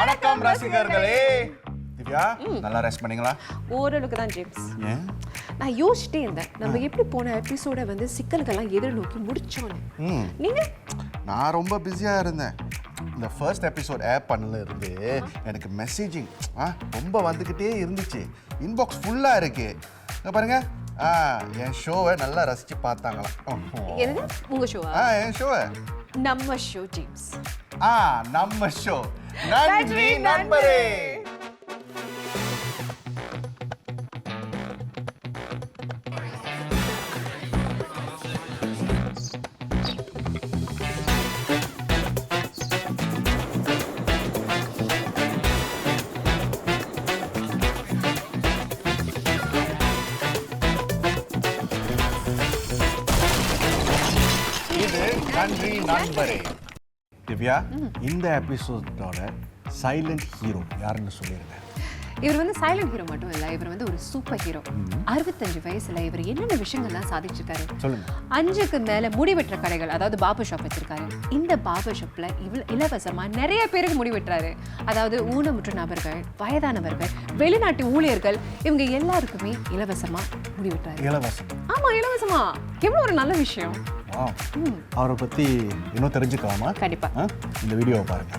வணக்கம் ரசிகர்களே. திவ்யா நல்லா ரெஸ்ட் பண்ணீங்களா? ஓரளவுக்கு தான் ஜேம்ஸ். நான் யோசிச்சிட்டே இருந்தேன் நம்ம எப்படி போன எபிசோட வந்து சிக்கல்கள்லாம் எதிர்நோக்கி முடிச்சோன்னு. நீங்க? நான் ரொம்ப பிஸியா இருந்தேன். இந்த ஃபர்ஸ்ட் எபிசோட் ஆப் பண்ணல இருந்து எனக்கு மெசேஜிங் ரொம்ப வந்துக்கிட்டே இருந்துச்சு. இன்பாக்ஸ் ஃபுல்லா இருக்கு. பாருங்க என் ஷோவை நல்லா ரசிச்சு பார்த்தாங்களாம். என்னது உங்க ஷோவா? என் ஷோவை. நம்ம ஷோ ஜேம்ஸ். நம்ம ஷோ. நன்றி நண்பரே. நன்றி நண்பரே. திவ்யா, இந்த எபிசோடோட சைலண்ட் ஹீரோ யாருன்னு சொல்லிருங்க. இவர் வந்து சைலண்ட் ஹீரோ மட்டும் இல்ல, இவர் வந்து ஒரு சூப்பர் ஹீரோ. 65 வயசுல இவர் என்னென்ன விஷயங்கள்லாம் சாதிச்சிருக்காரு சொல்லுங்க. 5க்கு மேல முடி வெட்டுற கடைகள், அதாவது பார்பர் ஷாப் வச்சிருக்காரு. இந்த பார்பர் ஷாப்ல இலவசமா நிறைய பேருக்கு முடி வெட்டுறாரு. அதாவது ஊனமுற்ற நபர்கள், வயதானவர்கள், வெளிநாட்டு ஊழியர்கள், இவங்க எல்லாருக்குமே இலவசமா முடி வெட்டுறாரு. இலவசம்? ஆமா, இலவசமா. எவ்வளவு ஒரு நல்ல விஷயம். அவரை பத்தி இன்னும் தெரிஞ்சுக்கலாமா? கண்டிப்பா. இந்த வீடியோவை பாருங்க.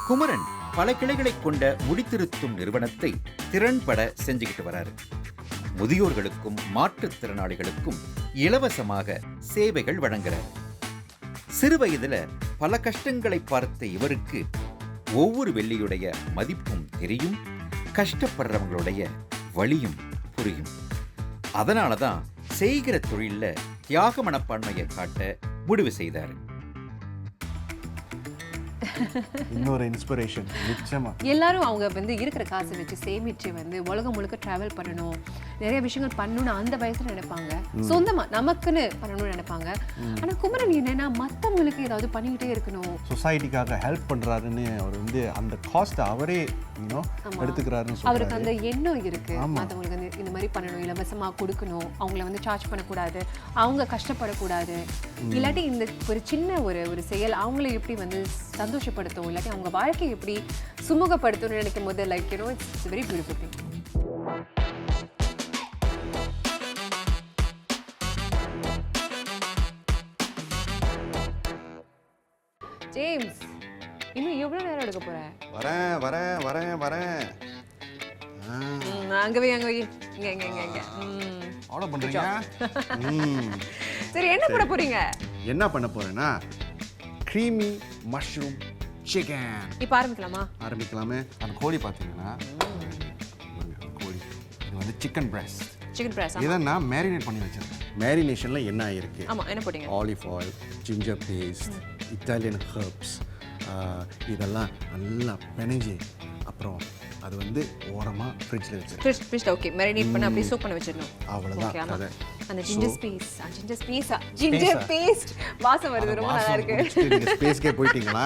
குமரன் பல கிளைகளை கொண்ட முடித்திருத்தும் நிறுவனத்தை திறன்பட செஞ்சுக்கிட்டு வராரு. முதியோர்களுக்கும் மாற்றுத்திறனாளிகளுக்கும் இலவசமாக சேவைகள் வழங்குறார். சிறு வயதுல பல கஷ்டங்களை பார்த்த இவருக்கு ஒவ்வொரு வெள்ளியுடைய மதிப்பும் தெரியும், கஷ்டப்படுறவங்களுடைய வலியும் புரியும். அதனாலதான் செய்கிற தொழில்ல தியாக மனப்பான்மையை காட்ட முடிவு செய்தார். இன்னொரு இன்ஸ்பிரேஷன் நிச்சயமா. எல்லாரும் அவங்க வந்து இருக்கிற காசை வச்சு சேமிச்சு வந்து உலகம் முழுக்க டிராவல் பண்ணணும், நிறைய விஷயங்கள் பண்ணணும்னு அந்த வயசுல நினைப்பாங்க. சொந்தமா நமக்குன்னு பண்ணணும்னு நினைப்பாங்க. ஆனா குமரன் என்னன்னா மத்தவங்களுக்கு ஏதாவது பண்ணிக்கிட்டே இருக்கணும், சொசைட்டிக்காக ஹெல்ப் பண்றாருன்னு அவர் வந்து அந்த காஸ்ட் அவரே எடுத்துக்கிறாருன்னு சொல்றாரு. அவருக்கு அந்த எண்ணம் இருக்கு. மத்தவங்களுக்கு வந்து இந்த மாதிரி பண்ணணும், இலவசமா கொடுக்கணும், அவங்கள வந்து சார்ஜ் பண்ணக்கூடாது, அவங்க கஷ்டப்படக்கூடாது. இல்லாட்டி இந்த ஒரு சின்ன ஒரு செயல் அவங்களை எப்படி வந்து சந்தோஷப்படுத்தும், இல்லாட்டி அவங்க வாழ்க்கையை எப்படி சுமூகப்படுத்தும்னு நினைக்கும் போது like you know it's very beautiful thing. James, இன்னும் எவ்வளவு நேரம் எடுக்க போற? வரேன். அங்க வை இங்க. ஆர்டர் பண்றீங்க? சரி, என்ன பண்ண போறீங்க? என்ன பண்ண போறேன்னா creamy mushroom chicken. இப்போ ஆரம்பிக்கலாமே. அந்த கோழி பார்த்தீங்கன்னா கோழி இது வந்து சிக்கன் பிரஸ்ட். இதனா மேரினேட் பண்ணி வச்சிருக்கேன். மேரினேஷன்ல என்ன ஆயிருக்கு? ஆமா, என்ன போட்டீங்க? Olive oil, ginger paste, Italian herbs, இதெல்லாம் நல்லா பிணைஞ்சி அப்புறம் அது வந்து ஓரமா ஃப்ரிட்ஜ்ல வச்சிருக்கேன். ஃப்ரிட்ஜ்ல ஓகே, மேரினேட் பண்ணி அப்படியே சோக் பண்ண வச்சிரணும். அவ்வளவுதான் கதை. அந்த ஜிஞ்சர் பேஸ்ட் வாசம் வருது, ரொம்ப நல்லா இருக்கு. நீங்க ஸ்பேஸ்க்கே போயிட்டீங்களா?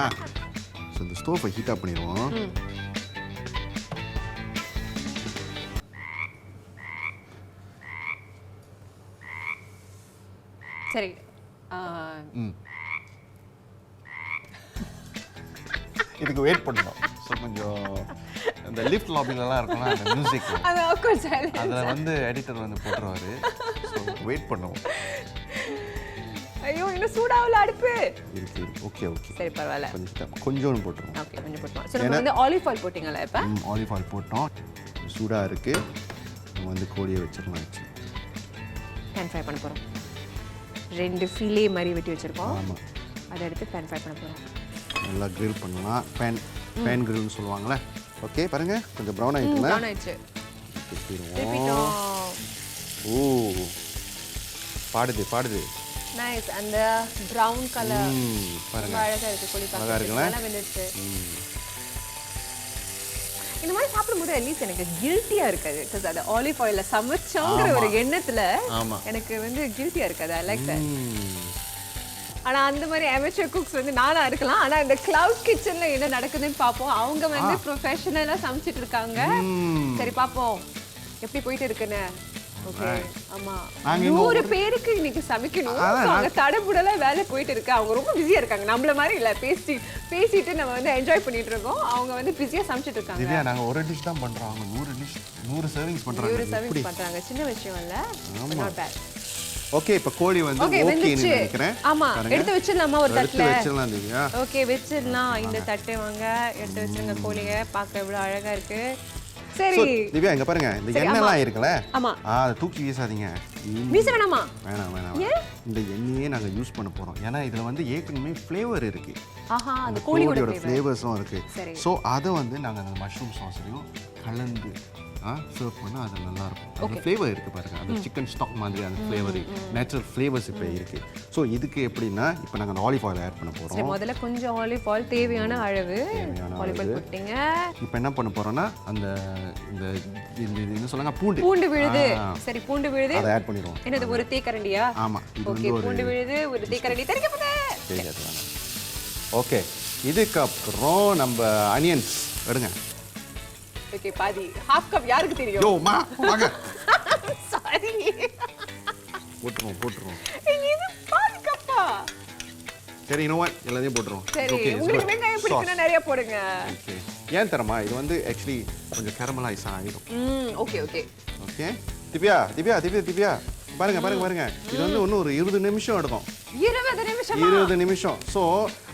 சோ இந்த ஸ்டோவை ஹீட் அப் பண்ணிடுவோம். சரி. இதுக்கு வெயிட் பண்ணணும். ஸோ கொஞ்சம் இந்த லிஃப்ட் லாபிலலாம் இருக்கும்ல அந்த மியூசிக், அதில் வந்து எடிட்டர் வந்து போட்டுருவாரு. ஸோ வெயிட் பண்ணுவோம். ஐயோ, இன்னும் சூடாகல அடுப்பு இருக்கு. ஓகே சரி, பரவாயில்ல. கொஞ்சம் போட்டுருவோம். ஓகே, கொஞ்சம் போட்டுருவோம். சரி, நம்ம வந்து ஆலிவ் ஆயில் போட்டிங்களா? இப்போ ஆலிவ் ஆயில் போட்டோம். சூடாக இருக்கு. நம்ம வந்து கோழியை வச்சிடலாம். பேன் ஃப்ரை பண்ண போகிறோம். 2 ஃபிலே மாதிரி வெட்டி வச்சிருக்கோம். ஆமாம், அதை எடுத்து பேன் ஃப்ரை பண்ண போகிறோம். நல்லா கிரில் பண்ணலாம். பேன் கிரில்னு சொல்லுவாங்கள்ல. ஓகே, பாருங்க கொஞ்சம் ப்ரௌன் ஆயிடுச்சு. ஓ, பாடுது. நைஸ். அந்த பிரவுன் கலர் பாருங்க, அழகா இருக்கு. கோழி அழகா இருக்குல்ல? நல்லா வெந்துச்சு. இந்த மாதிரி சாப்பிடும்போது அட்லீஸ்ட் எனக்கு கில்ட்டியா இருக்காது. பிகாஸ் அது ஆலிவ் ஆயில்ல சமைச்சோங்கிற ஒரு எண்ணத்துல எனக்கு வந்து கில்ட்டியா இருக்காது. I like that. ஆனா அந்த மாதிரி amateur குக்ஸ் வந்து நானா இருக்கலாம். ஆனா இந்த கிளவுட் கிச்சன்ல என்ன நடக்குதுன்னு பாப்போம். அவங்க வந்து ப்ரொஃபஷனலா சமைச்சிட்டு இருக்காங்க. சரி பாப்போம் எப்படி போயிட்டு இருக்குன்னு. ஓகே ஆமா 100 பேருக்கு இன்னைக்கு சமைக்கணும். அவங்க தடபுடலா வேலை போயிட்டு இருக்கு. அவங்க ரொம்ப பிஸியா இருக்காங்க. நம்மள மாதிரி இல்ல பேசிட்டு நம்ம வந்து என்ஜாய் பண்ணிட்டு இருக்கோம். அவங்க வந்து பிஸியா சமைச்சிட்டு இருக்காங்க. திவ்யா நாங்க ஒரு டிஷ் தான் பண்றோம். அவங்க 100 சர்விங்ஸ் பண்றாங்க. 100 சர்விங்ஸ் பண்றாங்க. சின்ன விஷயம் இல்ல. Not bad. ஓகே இப்ப கோழி வந்து ஓகேன்னு நினைக்கிறேன். ஆமா எடுத்து வச்சிடலாமா ஒரு தட்டுல? எடுத்து வச்சிடலாம் திவ்யா. ஓகே வச்சிடலாம். இந்த தட்டை வாங்க எடுத்து வச்சிருங்க. கோழியை பார்க்க எவ்வளவு அழகா இருக்கு. சரி திவ்யா இங்க பாருங்க இந்த எண்ணெய்லாம் இருக்குல்ல ஆமா அதை தூக்கி வீசாதீங்க. வீச வேணாமா? வேணாம் இந்த எண்ணெயே நாங்க யூஸ் பண்ண போறோம். ஏன்னா இதுல வந்து ஏற்கனவே ஃப்ளேவர் இருக்கு. ஆஹா அந்த கோழியோட ஃப்ளேவர்ஸும் இருக்கு. ஸோ அதை வந்து நாங்க அந்த மஷ்ரூம் சாஸ்லையும் கலந்து சர்வ் பண்ணால் அது நல்லா இருக்கும். அந்த ஃப்ளேவர் இருக்குது பாருங்கள், அந்த சிக்கன் ஸ்டாக் மாதிரி அந்த ஃப்ளேவர் நேச்சுரல் ஃப்ளேவர்ஸ் இப்போ இருக்குது. ஸோ இதுக்கு எப்படின்னா இப்போ நாங்கள் ஆலிவ் ஆயில் ஆட் பண்ண போகிறோம். முதல்ல கொஞ்சம் ஆலிவ் ஆயில் தேவையான அளவு ஆலிவ் ஆயில் போட்டீங்க. இப்போ என்ன பண்ண போகிறோன்னா அந்த இந்த என்ன சொல்லுங்க பூண்டு விழுது. சரி பூண்டு விழுது அதை ஆட் பண்ணிடுவோம். என்னது ஒரு தேக்கரண்டியா? ஆமாம் ஓகே பூண்டு விழுது ஒரு தேக்கரண்டி தெரிக்க போதே. ஓகே இதுக்கப்புறம் நம்ம அனியன்ஸ் எடுங்க. ஓகே பாதி ஹாஃப் கப் யாருக்கு தெரியும்? யோ மா வாங்க. சாரி போட்டுருவோம். இது பாதி கப்பா? சரி you know what எல்லாத்தையும் போட்டுருவோம். சரி உங்களுக்கு வெங்காயம் பிடிக்குன்னா நிறைய போடுங்க. ஓகே ஏன் தரமா இது வந்து ஆக்சுவலி கொஞ்சம் கேரமலைஸ் ஆயிடும். ஓகே திவ்யா பாருங்க இது வந்து இன்னும் ஒரு 20 நிமிஷம் எடுக்கும். 20 நிமிஷம். ஸோ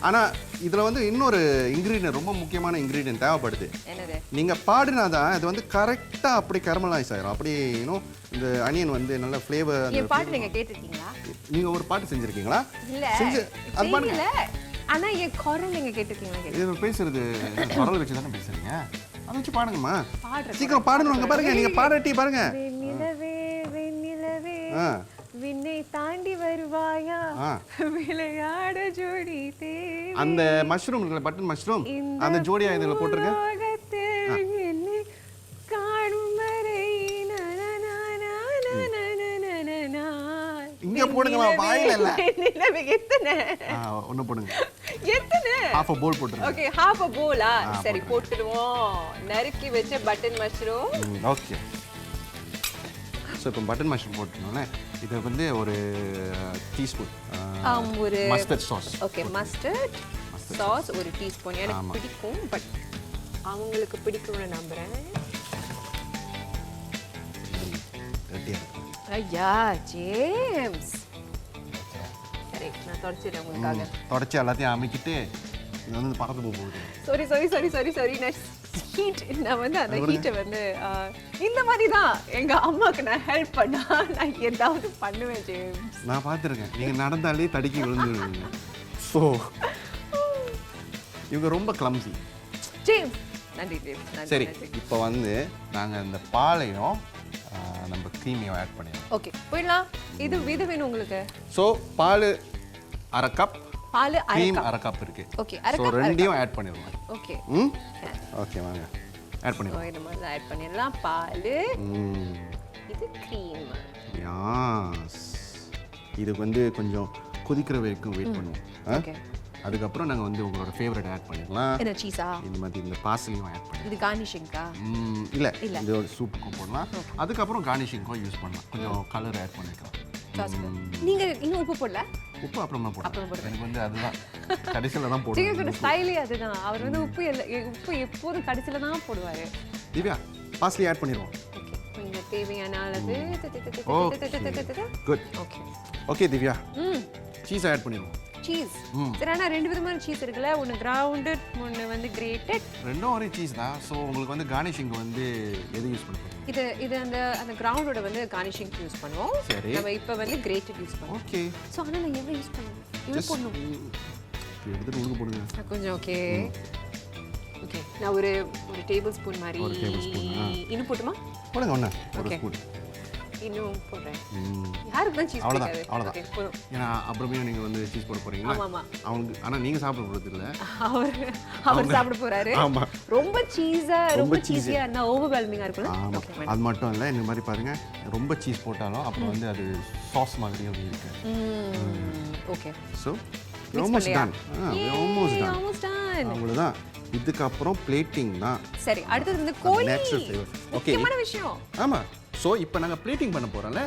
ஆனால் இதில் வந்து இன்னொரு இன்க்ரீடியன்ட் ரொம்ப முக்கியமான இன்க்ரீடியன்ட் தேவைப்படுது. நீங்கள் பாடினாதான் அது வந்து கரெக்டாக அப்படி கரமலைஸ் ஆயிரும். அப்படி இன்னும் இந்த அனியன் வந்து நல்ல ஃப்ளேவர். நீங்கள் ஒரு பாட்டு செஞ்சுருக்கீங்களா? அது பாருங்க. ஆனா என் குரல் நீங்க கேட்டிருக்கீங்களா? இது பேசுறது குரல் வச்சு தானே பேசுறீங்க. அதை வச்சு பாடுங்கம்மா. சீக்கிரம் பாடுங்க பாருங்க. நீங்க பாடட்டி பாருங்க. விண்ணை தாண்டி வருவாயா விளையாட ஜோடி தேவை. அந்த மஷ்ரூம் இருக்குல்ல பட்டன் மஷ்ரூம் அந்த ஜோடியா இதுல போட்டுருங்க. காணும் வரை இங்க போடுங்கமா வாயில இல்ல. நிலவே எத்தனை ஒண்ணு போடுங்க. எத்தனை? half a bowl போடுங்க. ஓகே half a bowl சரி போட்டுடுவோம். நறுக்கி வச்ச பட்டன் மஷ்ரூம். ஓகே ஸோ இப்போ பட்டன் மஷ்ரூம் போட்டுருந்தோம்ல இது வந்து ஒரு டீஸ்பூன் ஒரு mustard sauce. Okay mustard sauce ஒரு டீஸ்பூன். எனக்கு பிடிக்கும் பட் அவங்களுக்கு பிடிக்கும்னு நம்புறேன். ஐயா ஜேம்ஸ் சரி நான் தொடச்சிடுறேன் உங்களுக்காக. தொடச்சி எல்லாத்தையும் அமைக்கிட்டு இது வந்து பறந்து போகுது. சாரி நான் ஹீட் நான் வந்து அந்த ஹீட்டை வந்து இந்த மாதிரி தான் எங்கள் அம்மாவுக்கு நான் ஹெல்ப் பண்ணா நான் ஏதாவது பண்ணுவேன் ஜேம்ஸ். நான் பார்த்துருக்கேன் நீங்கள் நடந்தாலே தடுக்கி விழுந்துருவீங்க. ஸோ இவங்க ரொம்ப கிளம்ஸி ஜேம்ஸ். நன்றி ஜேம்ஸ். சரி இப்போ வந்து நாங்கள் இந்த பாலையும் நம்ம க்ரீமையும் ஆட் பண்ணிடுவோம். ஓகே போயிடலாம். இது வேணும் உங்களுக்கு. ஸோ பால் அரை கப் பால் க்ரீம் அரை கப் இருக்கு. ஓகே ஸோ ரெண்டையும் ஆட் பண்ணிடுவோம். ஓகே ஓகே வாங்க ஆட் பண்ணிடுவோம். இந்த மாதிரி ஆட் பண்ணிடலாம். பால் இது க்ரீம். யாஸ் இது வந்து கொஞ்சம் கொதிக்கிற வரைக்கும் வெயிட் பண்ணுவோம். ஓகே அதுக்கப்புறம் நாங்கள் வந்து உங்களோட ஃபேவரட் ஆட் பண்ணிடலாம். என்ன சீஸா? இந்த மாதிரி இந்த பார்சலையும் ஆட் பண்ணி இது கார்னிஷிங்கா? இல்லை இது ஒரு சூப்புக்கும் போடலாம். அதுக்கப்புறம் கார்னிஷிங்கும் யூஸ் பண்ணலாம். கொஞ்சம் கலர் ஆட் பண்ணிக்கலாம். நீங்க இன்னும் உப்பு போடல? உப்பு அப்புறமா போடுறேன். எனக்கு வந்து அதுதான் கடைசியில் தான் போடுவேன். ஜிகேஸோட ஸ்டைலே அதுதான். அவர் வந்து உப்பு எப்போதும் கடைசியில் தான் போடுவார். திவ்யா பார்சலி ஆட் பண்ணிடுவோம். ஓகே கொஞ்சம் தேவையான அளவு. Good. Okay okay Divya cheese add பண்ணிடுவோம். சீஸ் சரி ஆனால் 2 விதமான சீஸ் இருக்குல்ல, ஒன்று கிரவுண்டட் ஒன்று வந்து கிரேட்டட். ரெண்டும் ஒரே சீஸ் தான். ஸோ உங்களுக்கு வந்து கார்னிஷிங் வந்து எது யூஸ் பண்ணுவோம்? இது அந்த கிரவுண்டோட வந்து கார்னிஷிங் யூஸ் பண்ணுவோம். சரி நம்ம இப்போ வந்து கிரேட்டட் யூஸ் பண்ணுவோம். ஓகே ஸோ ஆனால் நான் எவ்வளோ யூஸ் பண்ணுவோம்? இவ்வளோ போடணும். எடுத்துட்டு உழுகு போடுங்க கொஞ்சம். ஓகே ஓகே நான் ஒரு டேபிள் ஸ்பூன் மாதிரி இன்னும் போட்டுமா? போடுங்க ஒன்று ஒரு ஸ்பூன். இன்னும் போடுறேன். யாருக்கு தான் சீஸ் அவ்வளோதான் பிடிக்காது? அவ்வளோதான். Okay, போதும். ஏன்னா அப்புறமே நீங்கள் வந்து சீஸ் போட போகிறீங்களா? ஆமா. அவங்களுக்கு ஆனால் நீங்கள் சாப்பிட போகிறது இல்லை. அவர் சாப்பிட போறாரு. ஆமா. ரொம்ப ரொம்ப சீஸியா இருந்தா ஓவர்வெல்மிங்கா இருக்கும்ல. ஆமாம், Okay, fine. அது மட்டும் இல்லை, இந்த மாதிரி பாருங்கள், ரொம்ப சீஸ் போட்டாலும் அப்புறம் வந்து அது சாஸ் மாதிரி அப்படி இருக்கு. Okay. So almost done. Almost done. Almost done. அவ்வளோதான். இதுக்கப்புறம் பிளேட்டிங் தான். சரி, அடுத்தது வந்து கோழி. Natural flavour. ஓகே. முக்கியமான விஷயம். ஆமாம். ஸோ இப்போ நாங்கள் பிளேட்டிங் பண்ண போகிறோம்ல,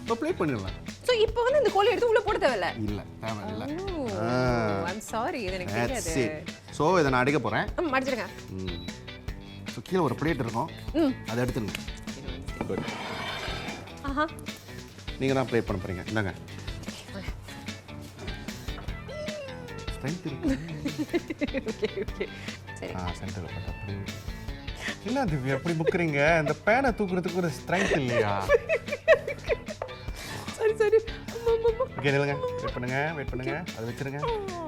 இப்போ பிளேட் பண்ணிடலாம். சோ இப்போ வந்து இந்த கோழி எடுத்து உள்ள போட தேவையில்ல. இல்லை, தேவையில்லை. I'm sorry, இது எனக்கு தெரியாது. ஸோ இதை நான் அடிக்க போகிறேன். மடிச்சிருங்க. ஸோ கீழே ஒரு பிளேட் இருக்கும், அதை எடுத்துருங்க. குட். ஆஹா. நீங்கள் தான் பிளேட் பண்ண போகிறீங்க. இந்தாங்க. ஸ்ட்ரென்த் இருக்கு. ஓகே. சரி. சென்டரில் போட்டு அப்படி. என்ன திவ்யா எப்படி முக்குறீங்க? இந்த பேனை தூக்குறதுக்கு ஒரு ஸ்ட்ரென்த் இல்லையா? சரி. ஓகே, நில்லுங்க. வெயிட் பண்ணுங்க. அதை வச்சிருங்க.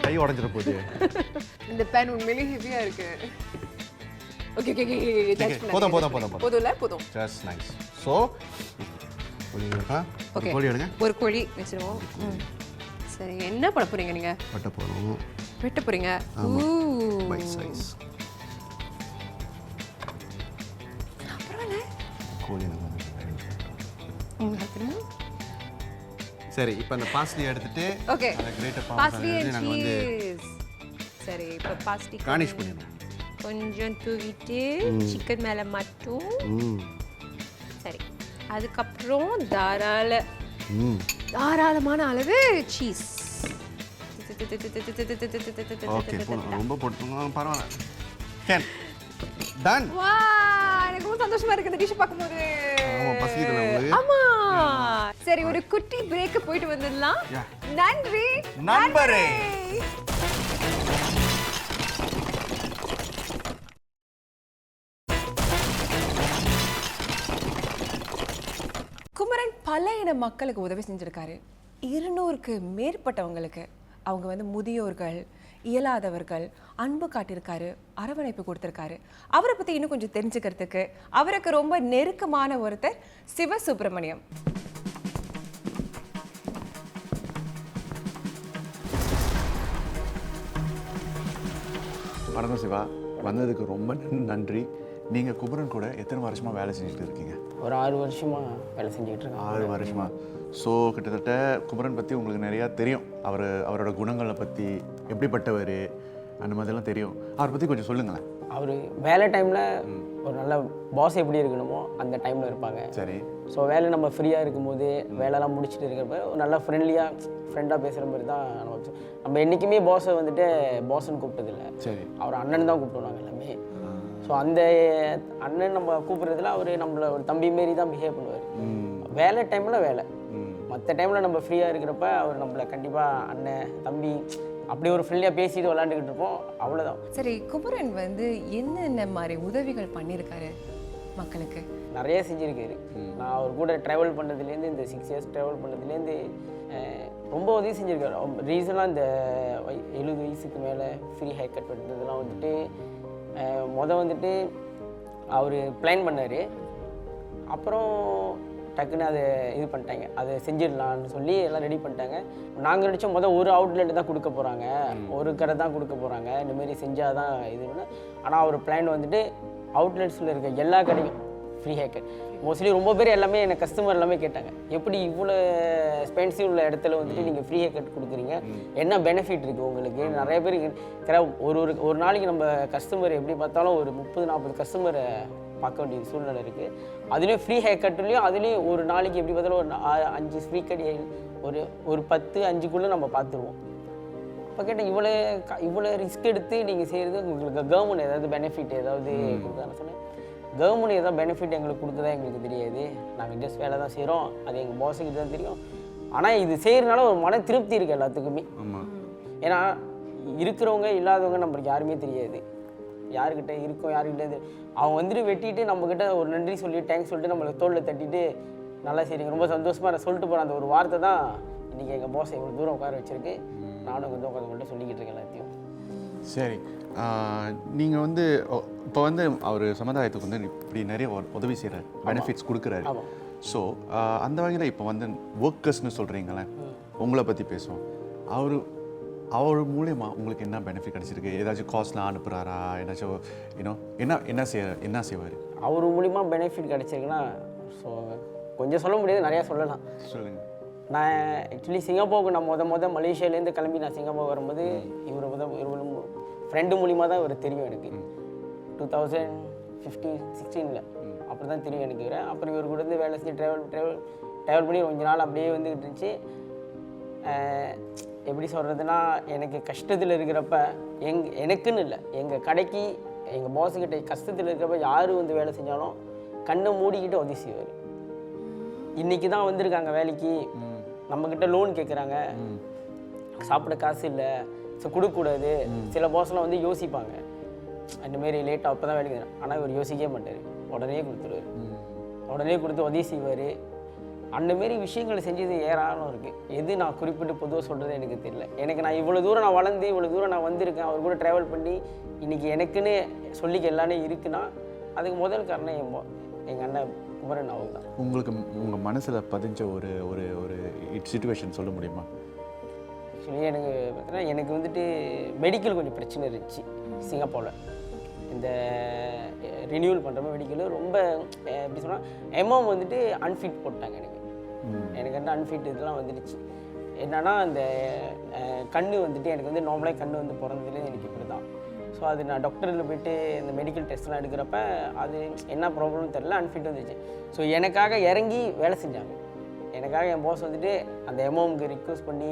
கை உடஞ்சிட போகுது. இந்த பேன் உண்மையிலேயே ஹெவியா இருக்கு. ஓகே. போதும். Just nice. ஸோ கோழி இருக்கா? ஓகே. கோழி எடுங்க. ஒரு கோழி வச்சிருவோம். சரி, என்ன பண்ண போறீங்க நீங்க? வெட்ட போறீங்க. Bite size. பரவாயில்ல. கோழி நம்ம ஹெல்ப் சரி, இப்போ அந்த பாஸ்லி எடுத்துட்டு ஓகே. அந்த கிரேட்டர் பாஸ்லி பாஸ்லி அண்ட் நாங்கள் வந்து சீஸ். சரி, இப்போ பாஸ்லி கார்னிஷ் பண்ணிடணும். கொஞ்சம் தூவிட்டு சிக்கன் மேல மட்டும். சரி, அதுக்கப்புறம் தாராளமான அளவு சீஸ். ஓகே, ரொம்ப போட்டுங்க, பரவாயில்ல. கேன் டன். வா, எனக்கு ரொம்ப சந்தோஷமா இருக்கு இந்த டிஷ் பார்க்கும்போது. ஆமா, பசிக்குதுல உங்களுக்கு? ஆமா. சரி, ஒரு குட்டி பிரேக் போயிட்டு வந்துடலாம். நன்றி நண்பரே. குமரன் பல இன மக்களுக்கு உதவி செஞ்சிருக்காரு. 200க்கு மேற்பட்டவங்களுக்கு, அவங்க வந்து முதியோர்கள், இயலாதவர்கள், அன்பு காட்டியிருக்காரு, அரவணைப்பு கொடுத்துருக்காரு. அவரை பற்றி இன்னும் கொஞ்சம் தெரிஞ்சுக்கிறதுக்கு அவருக்கு ரொம்ப நெருக்கமான ஒருத்தர் சிவசுப்பிரமணியம். வணக்கம் சிவா, வந்ததுக்கு ரொம்ப நன்றி. நீங்கள் குமரன் கூட எத்தனை வருஷமாக வேலை செஞ்சுட்டு இருக்கீங்க? ஒரு 6 வருஷமாக வேலை செஞ்சுக்கிட்டு இருக்கேன். 6 வருஷமா. ஸோ கிட்டத்தட்ட குமரன் பற்றி உங்களுக்கு நிறையா தெரியும். அவரோட குணங்களை பற்றி, எப்படிப்பட்டவர், அந்த மாதிரிலாம் தெரியும். அவரை பற்றி கொஞ்சம் சொல்லுங்களேன். அவர் வேலை டைமில் ஒரு நல்ல பாஸ் எப்படி இருக்கணுமோ அந்த டைமில் இருப்பாங்க. சரி. ஸோ வேலை நம்ம ஃப்ரீயாக இருக்கும்போது வேலைலாம் முடிச்சுட்டு இருக்கிறப்ப ஒரு நல்லா ஃப்ரெண்டாக பேசுகிற மாதிரி தான் நம்ம என்றைக்குமே பாஸை வந்துட்டு பாஸ்ன்னு கூப்பிட்டதில்லை. சரி. அவர் அண்ணன் தான் கூப்பிடுவாங்க எல்லாமே. ஸோ அந்த அண்ணன் நம்ம கூப்பிட்றதுல அவர் நம்மளை ஒரு தம்பி மாரி தான் பிஹேவ் பண்ணுவார். வேலை டைமில் வேலை, மற்ற டைமில் நம்ம ஃப்ரீயாக இருக்கிறப்ப அவர் நம்மளை கண்டிப்பாக அண்ணன் தம்பி அப்படி ஒரு ஃப்ரெண்ட்லியாக பேசிட்டு விளாண்டுக்கிட்டு இருப்போம். அவ்வளோதான். சரி, குமரன் வந்து என்னென்ன மாதிரி உதவிகள் பண்ணியிருக்காரு மக்களுக்கு? நிறைய செஞ்சுருக்காரு. நான் அவர் கூட ட்ராவல் பண்ணதுலேருந்து, இந்த 6 இயர்ஸ் ட்ராவல் பண்ணதுலேருந்து ரொம்ப உதவி செஞ்சுருக்காரு. ரீசனாக இந்த 70 வயசுக்கு மேலே ஃப்ரீ ஹேர் கட் பண்ணுறதுலாம் வந்துட்டு வந்துட்டு அவர் பிளான் பண்ணார். அப்புறம் டக்குன்னு அதை இது பண்ணிட்டாங்க, அதை செஞ்சிடலான்னு சொல்லி எல்லாம் ரெடி பண்ணிட்டாங்க. நாங்கள் நினச்சோம் ஒரு அவுட்லெட் தான் கொடுக்க போகிறாங்க, ஒரு கடை தான் கொடுக்க போகிறாங்க, இந்தமாரி செஞ்சால் தான் இதுன்னு. ஆனால் அவர் பிளான் வந்துட்டு அவுட்லெட்ஸில் இருக்க எல்லா கடையும் ஃப்ரீ ஹேர் கட். மோஸ்ட்லி ரொம்ப பேர் எல்லாமே எனக்கு கஸ்டமர் எல்லாமே கேட்டாங்க, எப்படி இவ்வளோ எக்ஸ்பென்சிவ் உள்ள இடத்துல வந்துட்டு நீங்கள் ஃப்ரீ ஹேர் கட் கொடுக்குறீங்க, என்ன பெனிஃபிட் இருக்குது உங்களுக்கு? நிறைய பேர் ஒரு நாளைக்கு நம்ம கஸ்டமர் எப்படி பார்த்தாலும் ஒரு 30-40 கஸ்டமரை பார்க்க வேண்டிய சூழ்நிலை இருக்குது. அதுலேயும் ஃப்ரீ ஹேர் கட்டுலேயும் அதுலேயும் ஒரு நாளைக்கு எப்படி பார்த்தாலும் ஒரு 5 ஃப்ரீ கட் ஒரு 10-5க்குள்ளே நம்ம பார்த்துருவோம். இப்போ கேட்டால் இவ்வளோ ரிஸ்க் எடுத்து நீங்கள் செய்கிறது உங்களுக்கு கவர்மெண்ட் ஏதாவது பெனிஃபிட் ஏதாவது கொடுக்குறான்னு சொன்னேன். கவர்மெண்ட் ஏதாவது பெனிஃபிட் எங்களுக்கு கொடுக்குதா எங்களுக்கு தெரியாது, நாங்கள் ஜஸ்ட் வேலை தான் செய்கிறோம், அது எங்கள் பாஸுக்கு தான் தெரியும். ஆனால் இது செய்கிறதுனால ஒரு மன திருப்தி இருக்குது எல்லாத்துக்குமே. ஏன்னா இருக்கிறவங்க இல்லாதவங்க நம்மளுக்கு யாருமே தெரியாது, யாருக்கிட்ட இருக்கோம் யாருக்கிட்ட அவங்க வந்துட்டு வெட்டிட்டு நம்மக்கிட்ட ஒரு நன்றி சொல்லி தேங்க்ஸ் சொல்லிட்டு நம்மளுக்கு தோளில் தட்டிட்டு நல்லா செய்றீங்க, ரொம்ப சந்தோஷமாக நான் சொல்லிட்டு போகிறேன். அந்த ஒரு வார்த்தை தான் இன்றைக்கி எங்கள் பாஸ் இவ்வளோ தூரம் உட்கார வச்சுருக்கு. நானும் கொஞ்சம் உட்காந்து மட்டும் சொல்லிக்கிட்டு இருக்கேன் எல்லாத்தையும். சரி, நீங்கள் வந்து இப்போ வந்து அவர் சமுதாயத்துக்கு வந்து இப்படி நிறைய உதவி செய்கிறார், பெனிஃபிட்ஸ் கொடுக்குறாரு. ஸோ அந்த வகையில் இப்போ வந்து ஒர்க்கர்ஸ்னு சொல்கிறீங்களே, உங்களை பற்றி பேசுவோம். அவர் மூலயமா உங்களுக்கு என்ன பெனிஃபிட் கிடச்சிருக்கு? ஏதாச்சும் காஸ்ட்லாம் அனுப்புகிறாரா? ஏதாச்சும் என்ன செய்வார்? அவர் மூலிமா பெனிஃபிட் கிடச்சிருக்குன்னா ஸோ கொஞ்சம் சொல்ல முடியாது, நிறையா சொல்லலாம். சொல்லுங்கள். நான் ஆக்சுவலி சிங்கப்பூருக்கு நான் மலேசியாவிலேருந்து கிளம்பி நான் சிங்கப்பூர் வரும்போது இவர் ஃப்ரெண்டு மூலிமா தான் இவர் தெரியும் எனக்கு. 2015-16 அப்படி தான் தெரியும் எனக்கு. அப்புறம் இவர் கூட இருந்து வேலை செஞ்சு ட்ராவல் பண்ணி கொஞ்ச நாள் அப்படியே வந்துக்கிட்டு இருந்துச்சு. எப்படி சொல்கிறதுனா, எனக்கு கஷ்டத்தில் இருக்கிறப்ப எனக்குன்னு இல்லை, எங்கள் கடைக்கு எங்கள் பாஸுக்கிட்ட கஷ்டத்தில் இருக்கிறப்ப யார் வந்து வேலை செஞ்சாலும் கண்ணை மூடிக்கிட்டு உதவி செய்வார். இன்றைக்கி தான் வந்திருக்காங்க வேலைக்கு, நம்மக்கிட்ட லோன் கேட்குறாங்க, சாப்பிட காசு இல்லை, ஸோ கொடுக்கக்கூடாது. சில பாஸ்லாம் வந்து யோசிப்பாங்க, அந்தமாரி லேட்டாக அப்போ தான் வேலைக்கு. ஆனால் இவர் யோசிக்கவே மாட்டார், உடனே கொடுத்துருவார், உடனே கொடுத்து உதவி செய்வார். அந்தமாரி விஷயங்களை செஞ்சது ஏராளம் இருக்குது. எது நான் குறிப்பிட்டு பொதுவாக சொல்கிறது எனக்கு தெரியல. எனக்கு நான் இவ்வளோ தூரம் நான் வளர்ந்து இவ்வளோ தூரம் நான் வந்திருக்கேன், அவர் கூட ட்ராவல் பண்ணி இன்றைக்கி எனக்குன்னு சொல்லிக்க எல்லாமே இருக்குன்னா அதுக்கு முதல் காரணம் எங்கள் அண்ணன் குமரன் அவங்க தான். உங்களுக்கு உங்கள் மனசில் பதிஞ்ச ஒரு ஒரு ஒரு சிச்சுவேஷன் சொல்ல முடியுமா? ஆக்சுவலி எனக்கு பார்த்தீங்கன்னா, எனக்கு வந்துட்டு மெடிக்கல் கொஞ்சம் பிரச்சனை இருந்துச்சு சிங்கப்பூரில். இந்த ரினியூவல் பண்ணுற மாதிரி மெடிக்கல் ரொம்ப எப்படி சொன்னால் எம்எம் வந்துட்டு அன்ஃபிட் போட்டாங்க எனக்கு வந்து அன்ஃபிட் இதெல்லாம் வந்துடுச்சு. என்னன்னா அந்த கண் வந்துட்டு எனக்கு வந்து நார்மலாக கண் வந்து பிறந்ததுலேருந்து எனக்கு இப்படி தான். ஸோ அது நான் டாக்டரில் போய்ட்டு இந்த மெடிக்கல் டெஸ்ட்லாம் எடுக்கிறப்ப அது என்ன ப்ராப்ளம்னு தெரில, அன்ஃபிட் வந்துச்சு. ஸோ எனக்காக இறங்கி வேலை செஞ்சாங்க. எனக்காக என் பாஸ் வந்துட்டு அந்த எம்ஓமுக்கு ரிக்வஸ்ட் பண்ணி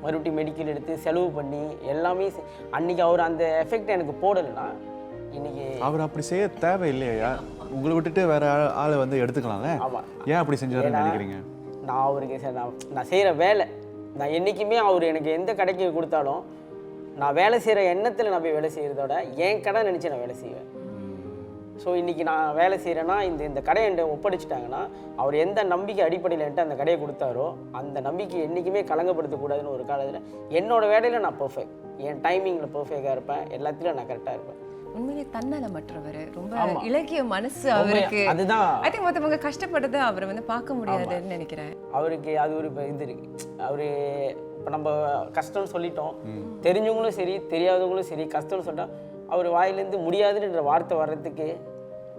மறுபடியும் மெடிக்கல் எடுத்து செலவு பண்ணி எல்லாமே அன்றைக்கி அவர் அந்த எஃபெக்ட் எனக்கு போடலைன்னா இன்றைக்கி அவர் அப்படி செய்ய தேவை இல்லையா? உங்களை விட்டுட்டு வேற ஆளை வந்து எடுத்துக்கலாம்ல. ஆமாம், ஏன் அப்படி செஞ்சாருன்னு நினைக்கிறீங்க? நான் அவருக்கு நான் செய்கிற வேலை, நான் என்றைக்குமே அவர் எனக்கு எந்த கடைக்கு கொடுத்தாலும் நான் வேலை செய்கிற எண்ணத்தில் நான் போய் வேலை செய்கிறதோட என் கடை நினச்சி நான் வேலை செய்வேன். ஸோ இன்றைக்கி நான் வேலை செய்கிறேன்னா இந்த கடையை என்கிட்ட ஒப்படைச்சிட்டாங்கன்னா அவர் எந்த நம்பிக்கை அடிப்படையில் என்கிட்ட அந்த கடையை கொடுத்தாரோ அந்த நம்பிக்கை என்றைக்குமே கலங்கப்படுத்தக்கூடாதுன்னு ஒரு காலத்தில் என்னோடய வேலையில் நான் பர்ஃபெக்ட், என் டைமிங்கில் பர்ஃபெக்டாக இருப்பேன், எல்லாத்துலையும் நான் கரெக்டாக இருப்பேன். உண்மையிலே தன்னலமற்றவர், ரொம்ப இலக்கிய மனசு அவருக்கு. அதுதான் ஐ திங்க் மற்றவங்க கஷ்டப்பட்டதை அவரை வந்து பார்க்க முடியாதுன்னு நினைக்கிறேன். அவருக்கு அது ஒரு இது இருக்குது. அவர் இப்போ நம்ம கஷ்டம்னு சொல்லிட்டோம், தெரிஞ்சவங்களும் சரி தெரியாதவங்களும் சரி கஷ்டம்னு சொல்லிட்டோம், அவர் வாயிலேருந்து முடியாதுன்ற வார்த்தை வர்றதுக்கு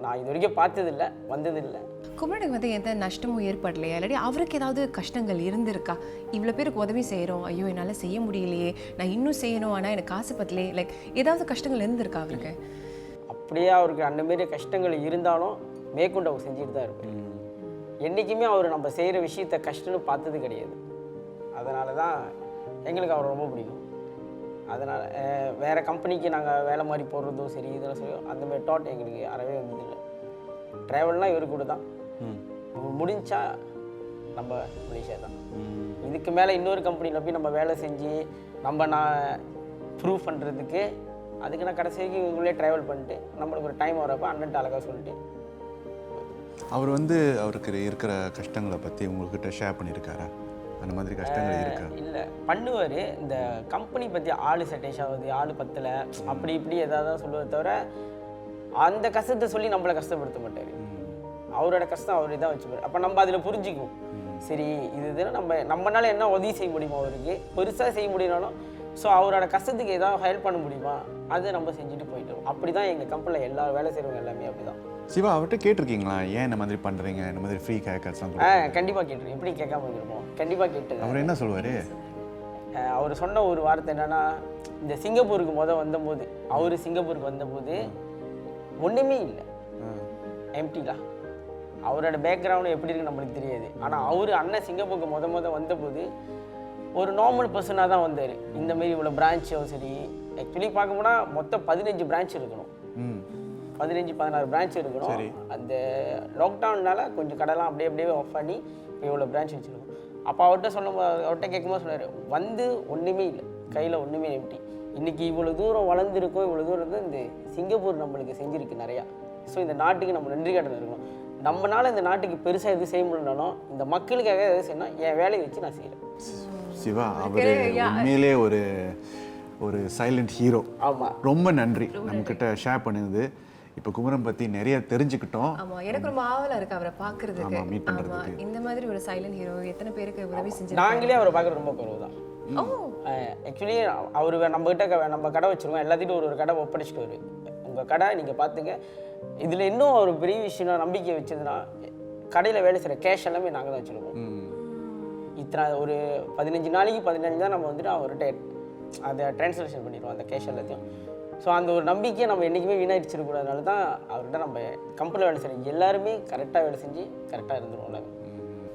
நான் இது வரைக்கும் பார்த்ததில்லை, வந்ததில்லை. குமரனுக்கு வந்து எந்த நஷ்டமும் ஏற்படலையா? இல்லாட்டி அவருக்கு ஏதாவது கஷ்டங்கள் இருந்திருக்கா? இவ்வளோ பேருக்கு உதவி செய்கிறோம், ஐயோ என்னால் செய்ய முடியலையே, நான் இன்னும் செய்யணும், ஆனால் எனக்கு காசு பத்தலையே, லைக் ஏதாவது கஷ்டங்கள் இருந்திருக்கா அவருக்கு? அப்படியே அவருக்கு அந்தமாரி கஷ்டங்கள் இருந்தாலும் மேற்கொண்டு அவர் செஞ்சுட்டு தான் இருப்பார். என்றைக்குமே அவர் நம்ம செய்கிற விஷயத்த கஷ்டம்னு பார்த்தது கிடையாது. அதனால தான் எங்களுக்கு அவர் ரொம்ப பிடிக்கும். அதனால் வேறு கம்பெனிக்கு நாங்கள் வேலை மாதிரி போடுறதும் சரி இதெல்லாம் சரி அந்தமாதிரி தாட் எங்களுக்கு அறவே வந்ததில்லை. ட்ராவல்னால் இவரு கூட தான் முடிஞ்சா நம்ம மலேசியா தான். இதுக்கு மேலே இன்னொரு கம்பெனியில் போய் நம்ம வேலை செஞ்சு நான் ப்ரூவ் பண்ணுறதுக்கு அதுக்கு நான் கடைசி வரைக்கும் இவங்களே ட்ராவல் பண்ணிட்டு நம்மளுக்கு ஒரு டைம் வரப்போ அண்ணன்ட்டு அழகாக சொல்லிட்டு. அவர் வந்து அவருக்கு இருக்கிற கஷ்டங்களை பற்றி உங்கள்கிட்ட ஷேர் பண்ணியிருக்காரா? அந்த மாதிரி கஷ்டங்கள் இருக்கா? இல்லை, பண்ணுவார். இந்த கம்பெனி பற்றி ஆள் செட்டேஷ் ஆகுது, ஆள் பத்தலை, அப்படி இப்படி எதாவது சொல்லுவார் தவிர அந்த கஷ்டத்தை சொல்லி நம்மளை கஷ்டப்படுத்த மாட்டார். அவரோட கஷ்டம் அவர் இதாக வச்சுப்பார். அப்போ நம்ம அதில் புரிஞ்சுக்குவோம், சரி இது நம்மளால என்ன உதவி செய்ய முடியுமா, அவருக்கு பெருசாக செய்ய முடியினாலும் ஸோ அவரோட கஷ்டத்துக்கு ஏதாவது ஹெல்ப் பண்ண முடியுமா அதை நம்ம செஞ்சுட்டு போயிட்டோம். அப்படி தான் எங்கள் கம்பெனியில் எல்லா வேலை செய்கிறவங்க எல்லாமே அப்படி தான். சிவா, அவர்கிட்ட கேட்டிருக்கீங்களா ஏன் இந்த மாதிரி பண்ணுறீங்க, இந்த மாதிரி ஃப்ரீ ஹேர்கட்ஸ்லாம்? கண்டிப்பாக கேட்டிருக்கேன். எப்படி கேட்காம இருப்போம், கண்டிப்பாக கேட்டு. அவர் என்ன சொல்லுவார்? அவர் சொன்ன ஒரு வார்த்தை என்னன்னா, இந்த சிங்கப்பூருக்கு வந்தபோது அவர் சிங்கப்பூருக்கு வந்தபோது ஒன்றுமே இல்லை, எம்டிலாம். அவரோட பேக்ரவுண்டு எப்படி இருக்குன்னு நம்மளுக்கு தெரியாது. ஆனால் அவர் அண்ணன் சிங்கப்பூருக்கு வந்தபோது ஒரு நார்மல் பர்சனாக தான் வந்தார். இந்தமாரி இவ்வளோ பிரான்ச்சோ சரி, ஆக்சுவலி பார்க்க போனால் மொத்தம் 15 பிரான்ச் இருக்கணும், 15-16 பிரான்ச் இருக்கணும். அந்த லாக்டவுன்னால கொஞ்சம் கடைலாம் அப்படியே ஆஃப் பண்ணி இப்போ இவ்வளோ பிரான்ச் வச்சுருக்கோம். அப்போ அவர்கிட்ட கேட்கும்போது சொன்னார், வந்து ஒன்றுமே இல்லை, கையில் ஒன்றுமே எம்டி. இன்றைக்கி இவ்வளோ தூரம் வளர்ந்துருக்கோம், இவ்வளோ தூரம் வந்து இந்த சிங்கப்பூர் நம்மளுக்கு செஞ்சுருக்கு நிறையா. ஸோ இந்த நாட்டுக்கு நம்ம நன்றி கடன் இருக்கணும். நம்மளால் இந்த நாட்டுக்கு பெருசாக எதுவும் செய்ய முடியலனாலும் இந்த மக்களுக்காக எதாவது செய்யணும், என் வேலையை வச்சு நான் செய்கிறேன். சிவா, அவர் உண்மையிலே ஒரு சைலண்ட் ஹீரோ. ஆமாம், ரொம்ப நன்றி நம்மக்கிட்ட ஷேர் பண்ணுது. இப்போ குமரன் பற்றி நிறைய தெரிஞ்சுக்கிட்டோம். ஆமா, எனக்கு ரொம்ப ஆவலா இருக்கு அவரை பார்க்கிறதுக்கு. ஆமா, meet பண்றதுக்கு. இந்த மாதிரி ஒரு சைலண்ட் ஹீரோ எத்தனை பேருக்கு உதவி செஞ்சிருக்காரு. நாங்களே அவரை பார்க்குறது ரொம்ப குறவு தான். ஆக்சுவலி அவர் நம்ம கடை வச்சுருக்கோம், எல்லாத்தையும் ஒரு கடை ஒப்படைச்சிட்டு வரு, உங்கள் கடை நீங்கள் பார்த்துங்க. இதில் இன்னும் ஒரு பெரிய விஷயம் நம்பிக்கை வச்சதுன்னா, கடையில் வேலை செய்கிற கேஷ் எல்லாமே நாங்கள் தான் வச்சுருக்கோம். இத்தனை ஒரு 15 நாளைக்கு 15 தான் நம்ம வந்துட்டு அவர்கிட்ட அதை ட்ரான்ஸ்லேஷன் பண்ணிடுவோம் அந்த கேஷ் எல்லாத்தையும். ஸோ அந்த ஒரு நம்பிக்கையை நம்ம என்றைக்குமே வீணாடிச்சிடக்கூடாதுனால தான் அவர்கிட்ட நம்ம கம்பெனியில் வேலை செய்கிறோம் எல்லாருமே கரெக்டாக வேலை செஞ்சு கரெக்டாக இருந்துருவோம்.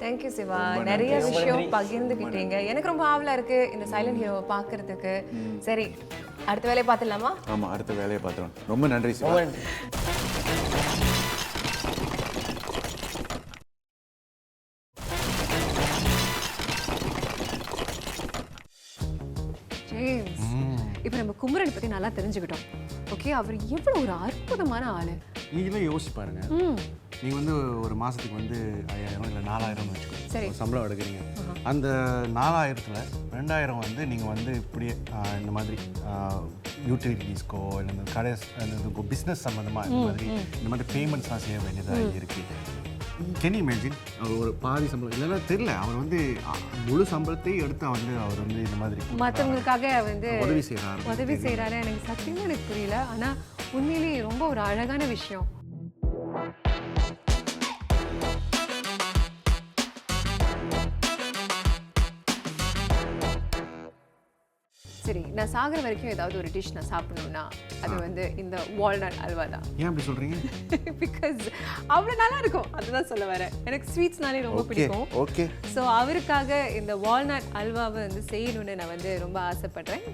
தேங்க்யூ சிவா, நிறைய விஷயம் பகிர்ந்துக்கிட்டீங்க. எனக்கு ரொம்ப ஆவலா இருக்கு இந்த சைலண்ட் ஹீரோவை பார்க்கறதுக்கு. சரி, அடுத்த வேலையை பார்த்துடலாமா? ஆமாம், அடுத்த வேலையை பார்த்துருவோம். ரொம்ப நன்றி சிவா. ஜேம்ஸ், இப்போ நம்ம குமரன் பத்தி நல்லா தெரிஞ்சுக்கிட்டோம். ஓகே, அவர் எவ்வளவு ஒரு அற்புதமான ஆளு. நீங்களே யோசிச்சு பாருங்க. நீங்கள் வந்து ஒரு மாதத்துக்கு வந்து 5000 இல்லை 4000 வச்சுக்கோங்க, சரி. ஒரு சம்பளம் எடுக்கிறீங்க. அந்த 4000ல் 2000 வந்து நீங்கள் வந்து இப்படியே இந்த மாதிரி யூட்டிலிட்டிஸ்க்கோ இல்லை இந்த கடை பிஸ்னஸ் சம்மந்தமாக இந்த மாதிரி பேமெண்ட்ஸ்லாம் செய்ய வேண்டியதாக இருக்குது. கேன் இமேஜின் அவர் ஒரு பாதி சம்பளம் இல்லைன்னா தெரியல, அவர் வந்து முழு சம்பளத்தையும் எடுத்து வந்து அவர் வந்து இந்த மாதிரி மற்றவங்களுக்காக வந்து உதவி செய்கிறாரு. எனக்கு சத்தியமா எனக்கு புரியல. ஆனா உண்மையிலேயே ரொம்ப ஒரு அழகான விஷயம். சரி, நான் சாகிற வரைக்கும் ஏதாவது ஒரு டிஷ் நான் சாப்பிடணும்னா அது வந்து இந்த வால்நட் அல்வா தான். ஏன் அப்படி சொல்கிறீங்க? பிகாஸ் அவ்வளோ நல்லா இருக்கும், அதுதான் சொல்ல வரேன். எனக்கு ஸ்வீட்ஸ்னாலே ரொம்ப பிடிக்கும். ஓகே, ஸோ அவருக்காக இந்த வால்நட் அல்வாவை வந்து செய்யணும்னு நான் வந்து ரொம்ப ஆசைப்படுறேன்.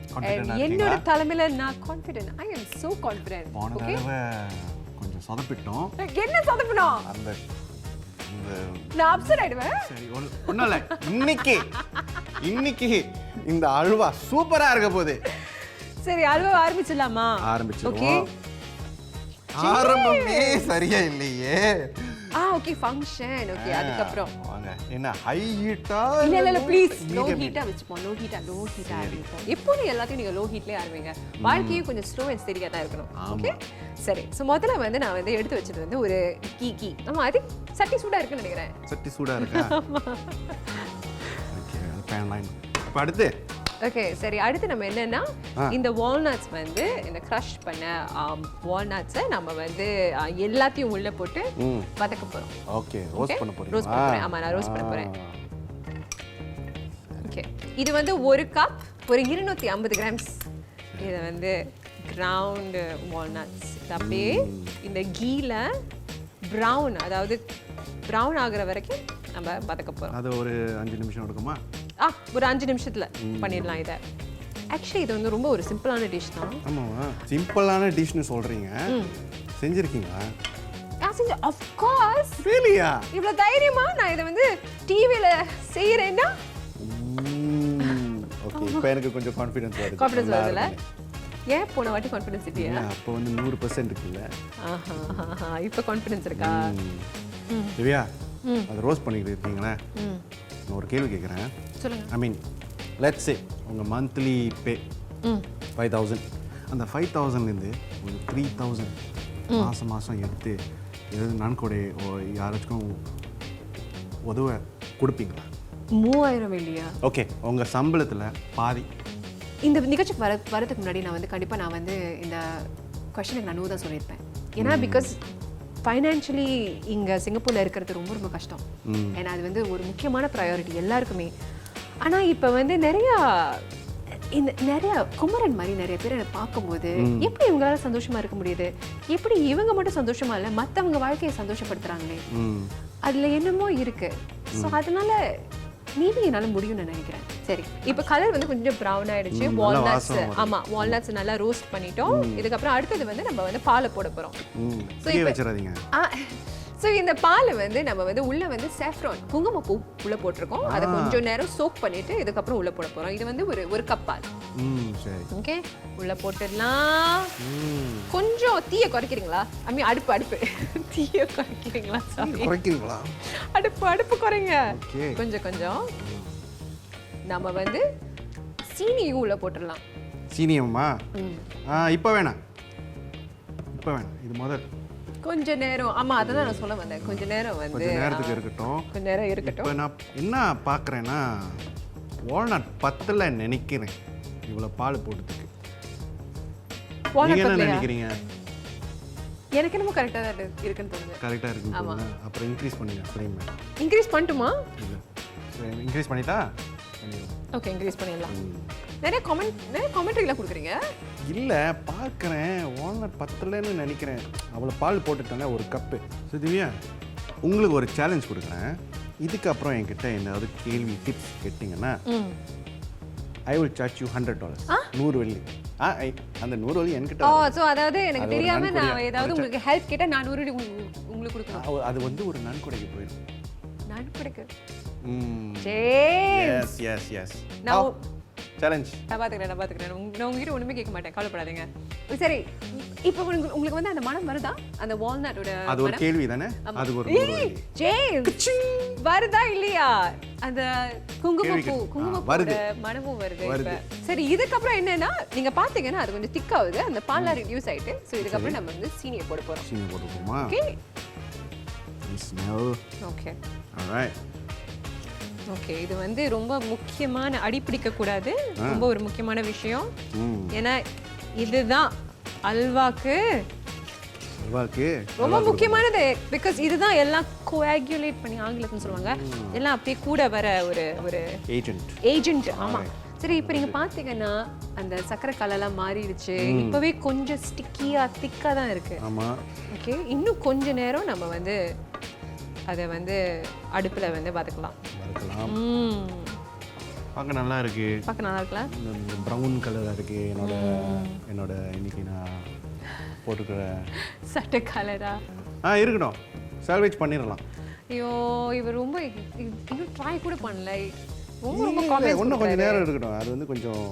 என்னோட தலைமையில நான் confident, I am so confident. போன தடவை கொஞ்சம் சொதப்பிட்டோம். என்ன சொதப்பணும்? அந்த நான் அப்செட் ஆயிடுவேன். சரி, ஒன்றும் இல்லை, இன்னைக்கு இந்த அல்வா சூப்பரா இருக்க போகுது. சரி, அல்வா ஆரம்பிச்சிடலாமா? ஆரம்பிச்சிடுவோம். ஆரம்பமே சரியா இல்லையே. Okay, function. ஓகே, அதுக்கப்புறம் வாங்க. என்ன ஹை ஹீட்டா? இல்ல ப்ளீஸ், லோ ஹீட்டா வெச்சுப்போம். லோ ஹீட்டா ஆரம்பிப்போம். எப்போதும் எல்லாத்தையும் நீங்க லோ ஹீட்லயே ஆரம்பிங்க. வாழ்க்கையும் கொஞ்சம் ஸ்லோ அண்ட் ஸ்டெடியா தான் இருக்கணும். ஓகே, சரி. ஸோ முதல்ல வந்து நான் வந்து எடுத்து வச்சது வந்து ஒரு கீ. நம்ம அது சட்டி சூடா இருக்குன்னு நினைக்கிறேன். சட்டி சூடா இருக்கா? ஓகே, அது பேன் லைன். இப்போ அடுத்து ஓகே, சரி. அடுத்து நம்ம என்னன்னா, இந்த வால்நட்ஸ் வந்து இந்த க்ரஷ் பண்ண வால்நட்ஸை நம்ம வந்து எல்லாத்தையும் உள்ள போட்டு வதக்க போறோம். ஓகே, ரோஸ்ட் பண்ண போறீங்க. ரோஸ்ட் பண்ண போறேன். ஆமா, நான் ரோஸ்ட் பண்ண போறேன். ஓகே, இது வந்து ஒரு கப், ஒரு 250 கிராம்ஸ். இதை வந்து கிரவுண்ட் வால்நட்ஸ் அப்படியே இந்த கீல ப்ரௌன், அதாவது ப்ரௌன் ஆகுற வரைக்கும் நம்ம வதக்க போறோம். அது ஒரு 5 நிமிஷம் எடுக்குமா? ஒரு 5 நிமிஷத்துல பண்ணிடலாம் இதை. ஆக்சுவலி இது வந்து ரொம்ப ஒரு சிம்பிளான டிஷ் தான். ஆமாவா? சிம்பிளான டிஷ்னு சொல்றீங்க, செஞ்சிருக்கீங்களா? செஞ்சு, ஆஃப் கோர்ஸ். ரியலியா? இவ்வளவு தைரியமா நான் இதை வந்து டிவில செய்யறேன்னா? ஓகே, இப்போ எனக்கு கொஞ்சம் கான்ஃபிடன்ஸ் வருது. கான்ஃபிடன்ஸ் வருதுல? ஏன் போன வாட்டி கான்ஃபிடன்ஸ் இல்லையா? அப்போ வந்து 100% இருக்குல்ல. இப்போ கான்ஃபிடன்ஸ் இருக்கா? திவ்யா, அது ரோஸ்ட் பண்ணிக்கிட்டு இருக்கீங்களே, நான் ஒரு கேள்வி கேட்குறேன். சொல்லுங்க. ஐ மீன், லெட்ஸ் சே உங்கள் மந்த்லி பே 5000. அந்த 5000லேருந்து ஒரு 3000 மாதம் எடுத்து ஏதாவது நன்கொடை யாராச்சும் உதவ கொடுப்பீங்களா? 3000 இல்லையா? ஓகே, உங்கள் சம்பளத்தில் பாதி. இந்த நிகழ்ச்சி வரதுக்கு முன்னாடி நான் வந்து கண்டிப்பாக நான் வந்து இந்த கொஷனுக்கு நான் தான் சொல்லியிருப்பேன். ஏன்னா பிகாஸ் ஃபைனான்ஷியலி இங்கே சிங்கப்பூரில் இருக்கிறது ரொம்ப ரொம்ப கஷ்டம். ஏன்னா அது வந்து ஒரு முக்கியமான ப்ரையாரிட்டி எல்லாருக்குமே. ஆனால் இப்போ வந்து நிறையா குமரன் மாதிரி நிறைய பேர் என்னை பார்க்கும்போது எப்படி இவங்களால சந்தோஷமா இருக்க முடியுது, எப்படி இவங்க மட்டும் சந்தோஷமா இல்லை மற்றவங்க வாழ்க்கையை சந்தோஷப்படுத்துறாங்களே, அதுல என்னமோ இருக்கு. ஸோ அதனால நீதி என்னால முடியும்னு நினைக்கிறேன். சரி, இப்போ கலர் வந்து கொஞ்சம் ப்ரௌன் ஆயிடுச்சு. வால்நட்ஸ், ஆமா, வால்நட்ஸ் நல்லா ரோஸ்ட் பண்ணிட்டோம். இதுக்கப்புறம் அடுத்தது வந்து நம்ம வந்து பாலை போட போறோம். ஸோ இந்த பாலை வந்து நம்ம வந்து உள்ள வந்து சாஃப்ரான், குங்குமப்பூ உள்ள போட்டிருக்கோம். அதை கொஞ்சம் நேரம் சோக் பண்ணிட்டு இதுக்கப்புறம் உள்ள போட போறோம். இது வந்து ஒரு கப் பால். ஓகே, உள்ள போட்டுடலாம். கொஞ்சம் தீயை குறைக்கிறீங்களா? ஐ மீன் அடுப்பு தீயை குறைக்கிறீங்களா? குறைக்கிறீங்களா? அடுப்பு குறைங்க கொஞ்சம். நம்ம வந்து சீனியும் உள்ள போட்டுடலாம். சீனியம்மா இப்போ வேணாம், இப்போ வேணும், இது முதல் கொஞ்ச நேரம் ஆமா அதான் நான் சொல்ல வந்தேன். கொஞ்ச நேரம் வந்து கொஞ்ச நேரத்துக்கு இருக்கட்டும். கொஞ்ச நேரம் இருக்கட்டும். இப்போ நான் என்ன பார்க்குறேன்னா வால்நட் பத்தல நினைக்கிறேன் இவ்வளோ பால் போட்டதுக்கு. Walnut நீங்கள் என்ன பத்தலையா? நினைக்கிறீங்க? எனக்கு என்னமோ கரெக்டாக தான் இருக்குன்னு தோணுது. கரெக்டாக இருக்குன்னு அப்புறம் இன்க்ரீஸ் பண்ணுங்க ஃப்ரேம். இன்க்ரீஸ் பண்ணட்டுமா? இல்லை இன்க்ரீஸ் பண்ணிட்டா பண்ணிடுவோம். ஓகே இன்க்ரீஸ் பண்ணிடலாம். நிறைய காமெண்ட்ரிலாம் கொடுக்குறீங்க. இல்லை பார்க்குறேன் வால்நட் பத்தலைன்னு நினைக்கிறேன். அவ்வளோ பால் போட்டுட்டேன்னா ஒரு கப்பு. ஸோ திவ்யா உங்களுக்கு ஒரு சேலஞ்ச் கொடுக்குறேன். இதுக்கப்புறம் என்கிட்ட ஏதாவது கேள்வி டிப்ஸ் கேட்டிங்கன்னா ஐ வில் சார்ஜ் யூ $100. 100 வெள்ளி. அந்த 100 வெள்ளி என்கிட்ட ஓ வரும். ஸோ அதாவது எனக்கு அது ஒரு தெரியாம நன்கொடையா? நான் ஏதாவது உங்களுக்கு ஹெல்ப் கேட்டா நான் உங்களுக்கு கொடுக்கணும். அது வந்து ஒரு நன்கொடைக்கு போயிடும். நான் கொடுக்க ம் ஜேம்ஸ் எஸ் எஸ் எஸ் நான் சேலஞ்ச். நான் பார்த்துக்கிறேன். நான் உங்ககிட்ட ஒன்றுமே கேட்க மாட்டேன், கவலைப்படாதீங்க. சரி இப்போ உங்களுக்கு வந்து அந்த மனம் வருதா அந்த வால்நட்டோட? அது ஒரு கேள்வி தானே? அது ஒரு 100 வெள்ளி. ஜேம்ஸ் வருதா இல்லையா? அந்த கேள்வி குங்குமப்பூ வருது. மனமும் வருது இப்ப. சரி இதுக்கப்புறம் என்னன்னா நீங்க பாத்தீங்கன்னா அது கொஞ்சம் திக் ஆகுது, அந்த பால்லாம் ரெடியூஸ் ஆயிட்டு. ஸோ இதுக்கப்புறம் நம்ம வந்து சீனியை போட போறோம். சீனி போட்டுப்போமா? Okay smell. Okay alright. Okay இது வந்து ரொம்ப முக்கியமான அடிப்பிடிக்க கூடாது, ரொம்ப ஒரு முக்கியமான விஷயம். ஏன்னா இதுதான் அல்வாக்கு ரொம்ப முக்கியமானது. பிகாஸ் இதுதான் எல்லாம் கோஆகுலேட் பண்ணி ஆங்கிலத்தில் சொல்லுவாங்க, எல்லாம் அப்படியே கூட வர ஒரு ஏஜென்ட். ஆமா சரி இப்போ நீங்க பாத்தீங்கன்னா அந்த சக்கரை கலர்லாம் மாறிடுச்சு. இப்பவே கொஞ்சம் ஸ்டிக்கியா திக்கா தான் இருக்கு. ஆமா ஓகே இன்னும் கொஞ்ச நேரம் நம்ம வந்து அதை வந்து அடுப்புல வந்து வதக்கலாம். பார்க்க நல்லா இருக்கு. பார்க்க நல்லா இருக்கலாம். இந்த ப்ரௌன் கலராக இருக்கு. என்னோட இன்னைக்கு நான் போட்டுக்கிற சட்டை கலரா இருக்கட்டும். சால்வேஜ் பண்ணிடலாம். ஐயோ இவர் ரொம்ப இன்னும் ட்ரை கூட பண்ணல. ரொம்ப இல்லை, காமெண்ட்ஸ் இன்னும் கொஞ்சம் நேரம் இருக்கட்டும். அது வந்து கொஞ்சம்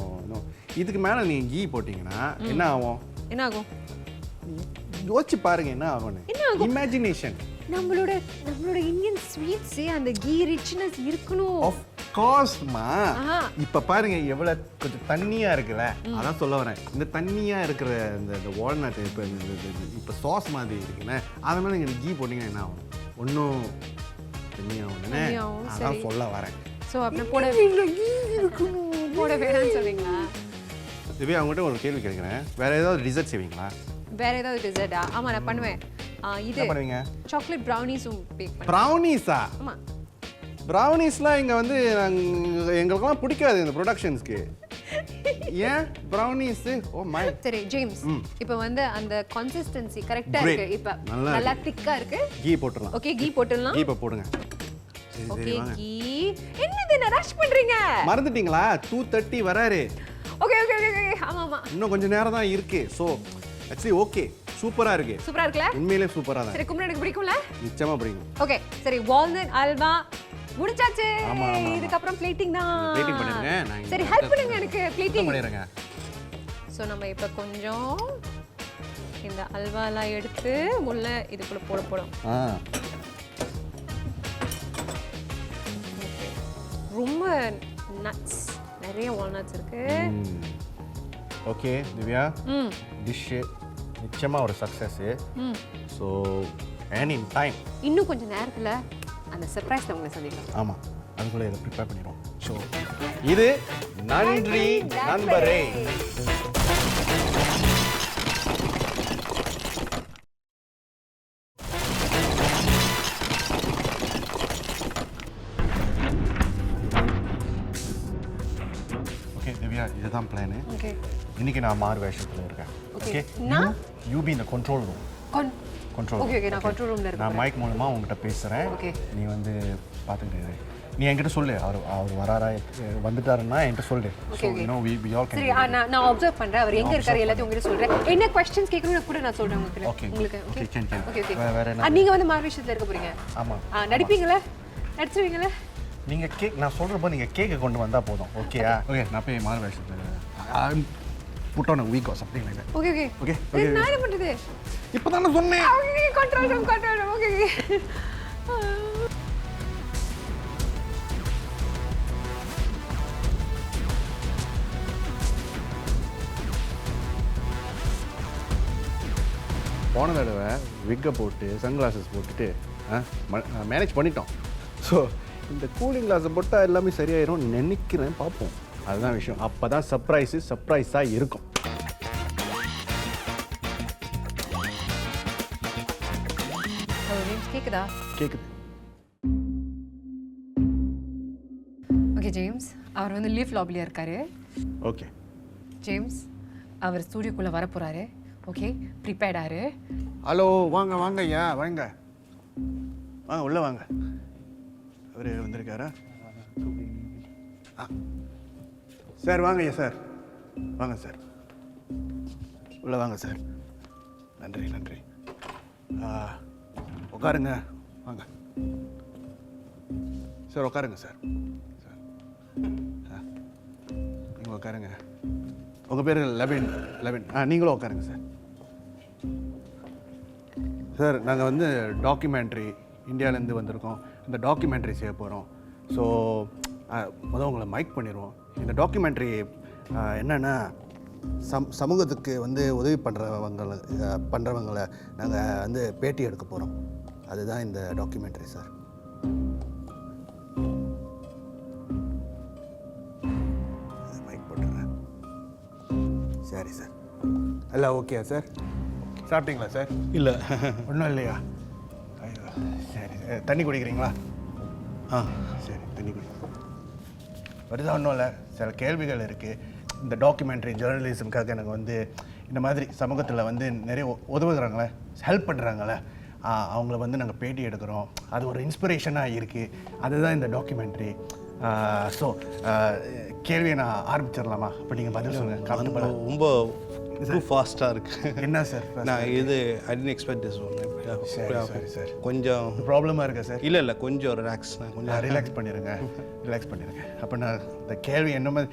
இதுக்கு மேலே நீங்கள் கீ போட்டிங்கன்னா என்ன ஆகும்? என்ன ஆகும் யோசிச்சு பாருங்க என்ன ஆகும்னு. இமேஜினேஷன். நம்மளோட இந்தியன் ஸ்வீட்ஸ் அந்த கீ ரிச்னஸ் இருக்கணும். ஆஃப் கோர்ஸ்மா. இப்ப பாருங்க எவ்வளவு கொஞ்சம் தண்ணியா இருக்குல்ல, அதான் சொல்ல வரேன். இந்த தண்ணியா இருக்கிற இந்த வால்நட் இப்ப சாஸ் மாதிரி இருக்குன்னு அதனால நீங்க கீ போட்டீங்கன்னா என்ன ஆகும்? ஒன்றும் தண்ணியாகும்னே, அதான் சொல்ல வரேன். ஸோ அப்புறம் போட வேணாம்னு சொல்றீங்களா? திவ்யா அவங்ககிட்ட ஒரு கேள்வி கேட்குறேன். வேற ஏதாவது டிசர்ட் செய்வீங்களா? வேற ஏதாவது டிசர்ட்டா? ஆமா நான் பண்ணுவேன். இது பண்ணுவீங்க சாக்லேட் ப்ரௌனிஸும் பேக் பண்ணுவேன். ப்ரௌனிஸா? ஆமா ப்ரௌனிஸ்லாம் இங்கே வந்து எங்களுக்கெல்லாம் பிடிக்காது இந்த ப்ரொடக்ஷன்ஸ்க்கு. ஏன் ப்ரௌனிஸு? Oh my. சரி ஜேம்ஸ் இப்போ வந்து அந்த கன்சிஸ்டன்சி கரெக்டா Great. இருக்கு. இப்போ நல்லா நல்லா திக்கா இருக்கு. கீ போட்டுடலாம். ஓகே கீ போட்டுடலாம். கீ இப்போ போடுங்க. சரி ஓகே சரி வாங்க. கீ என்னது என்ன ரஷ் பண்றீங்க? மறந்துட்டீங்களா? 2:30 வராரு. ஓகே ஓகே ஓகே ஆமா ஆமா இன்னும் கொஞ்சம் நேரம் தான் இருக்கு. ஸோ ஆக்சுவலி ஓகே சூப்பரா இருக்கு. சூப்பரா இருக்குல? உண்மையிலே சூப்பரா தான். சரி குமரன் எனக்கு பிடிக்கும்ல? நிச்சயமா பிடிக்கும். ஓகே சரி வால்நட் அல்வா முடிச்சாச்சு. ஆமா, ஆமா. இதுக்கப்புறம் பிளேட்டிங் தான். plating பண்ணிருங்க. நான் சரி ஹெல்ப் பண்ணுங்க எனக்கு பிளேட்டிங் பண்ணிடுறேங்க. ஸோ நம்ம இப்போ கொஞ்சம் இந்த அல்வாலாம் எடுத்து உள்ள இதுக்குள்ள போட போறோம். ரொம்ப நட்ஸ், நிறைய வால்நட்ஸ் இருக்கு. ஓகே திவ்யா, டிஷ்ஷு நிச்சயமாக ஒரு success. So and in time இன்னும் கொஞ்சம் நேரத்தில் அந்த சர்ப்ரைஸில் உங்களை சந்திக்கலாம். ஆமாம் அதுக்குள்ளே இதை ப்ரிப்பேர் பண்ணிடுவோம். ஸோ இது நன்றி நண்பரே. ஓகே திவ்யா இதுதான் பிளானு. ஓகே இன்னைக்கு நான் மாறு வேஷத்தில் இருக்கேன். Okay. ஓகே நான்? யூ பி இந்த control room. Control. Okay okay நான் கண்ட்ரோல் ரூமில் இருக்கேன். நான் மைக் மூலமா உங்ககிட்ட பேசுகிறேன். Okay. நீ வந்து பார்த்துக்கிட்டு நீ என்கிட்ட சொல்லு. அவர் வராரா வந்துட்டாருன்னா என்கிட்ட சொல்லு. So you know we all சரி கேன். நான் அப்சர்வ் பண்றேன். அவர் எங்க இருக்காரு எல்லாத்தையும் உங்களுக்கு சொல்றேன். என்ன क्वेश्चंस கேட்கணும்னு கூட நான் சொல்றேன் உங்களுக்கு. Okay. உங்களுக்கு Okay, can. ஓகே ஓகே வேற என்ன? நீங்க வந்து மார்வேஷத்துல இருக்க போறீங்க. ஆமாம் நடிப்பீங்களா? நடிச்சுவீங்களா? நீங்கள் கேக் நான் சொல்கிறப்போ நீங்கள் கேக்கை கொண்டு வந்தால் போதும். ஓகேயா? ஓகே நான் போய் மாறு வேஷத்தில் put on a week or something like that. Okay okay Okay, சரி okay. நான் என்ன பண்றது? இப்போ தானே சொன்னேன். Okay control room okay okay. போன தடவை விக்கை போட்டு சன்கிளாஸஸ் போட்டுட்டு மேனேஜ் பண்ணிட்டோம். ஸோ இந்த கூலிங் கிளாஸை போட்டால் எல்லாமே சரியாயிரும் நினைக்கிறேன். பார்ப்போம், அதுதான் விஷயம். அப்போ தான் சர்ப்ரைஸாக இருக்கும். ஜேம்ஸ் கேக்குதா? கேட்குது. ஓகே ஜேம்ஸ், அவர் வந்து லீஃப் லாபியில் இருக்காரு. ஓகே ஜேம்ஸ், அவர் ஸ்டூடியோக்குள்ளே வர போகிறாரு. ஓகே, ப்ரிப்பேர்டாரு. ஹலோ, வாங்க வாங்க ஐயா, வாங்க வாங்க, உள்ளே வாங்க. அவர் வந்திருக்காரா? சார் வாங்க ஐயா, சார் வாங்க சார், உள்ளே வாங்க சார். நன்றி நன்றி. உட்காருங்க, வாங்க சார், உட்காருங்க சார். சார் நீங்கள் உட்காருங்க. உங்கள் பேர் லெவின்? நீங்களும் உட்காருங்க சார். சார், நாங்கள் வந்து டாக்குமெண்ட்ரி இந்தியாவிலேருந்து வந்திருக்கோம். இந்த டாக்குமெண்ட்ரி செய்ய போகிறோம். ஸோ முதல் உங்களை மைக் பண்ணிடுவோம். இந்த டாக்குமெண்ட்ரி என்னென்னா சமூகத்துக்கு வந்து உதவி பண்ணுறவங்களை நாங்கள் வந்து பேட்டி எடுக்க போகிறோம். அதுதான் இந்த டாக்குமெண்ட்ரி சார். மைக் போட்டுறேன். சரி சார், எல்லாம் ஓகே சார்? சாப்பிட்டீங்களா சார்? இல்லை. ஒன்றும் இல்லையா? ஐயோ, சரி. தண்ணி குடிக்கிறீங்களா? சரி, தண்ணி குடி. வருதா? ஒன்றும் இல்லை, சில கேள்விகள் இருக்குது. இந்த டாக்குமெண்ட்ரி ஜேர்னலிசம்காக எனக்கு வந்து இந்த மாதிரி சமூகத்தில் வந்து நிறைய உதவுகிறாங்களே, ஹெல்ப் பண்ணுறாங்களே, அவங்கள வந்து நாங்கள் பேட்டி எடுக்கிறோம். அது ஒரு இன்ஸ்பிரேஷனாக இருக்குது. அதுதான் இந்த டாக்குமெண்ட்ரி. ஸோ கேள்வியை நான் ஆரம்பிச்சிடலாமா? அப்போ நீங்கள் பதில் சொல்லுங்கள். கம்ஃபர்டபுளாக. ரொம்ப ஃபாஸ்ட்டாக இருக்குது. என்ன சார்? நான் இது ஐ டென்ட் எக்ஸ்பெக்ட் திஸ் ஒன்று. சரி சார். கொஞ்சம் ப்ராப்ளமாக இருக்கா சார்? இல்லை கொஞ்சம் ரிலாக்ஸ். நான் கொஞ்சம் ரிலாக்ஸ் பண்ணிடுங்க. அப்போ நான் இந்த கேள்வி என்ன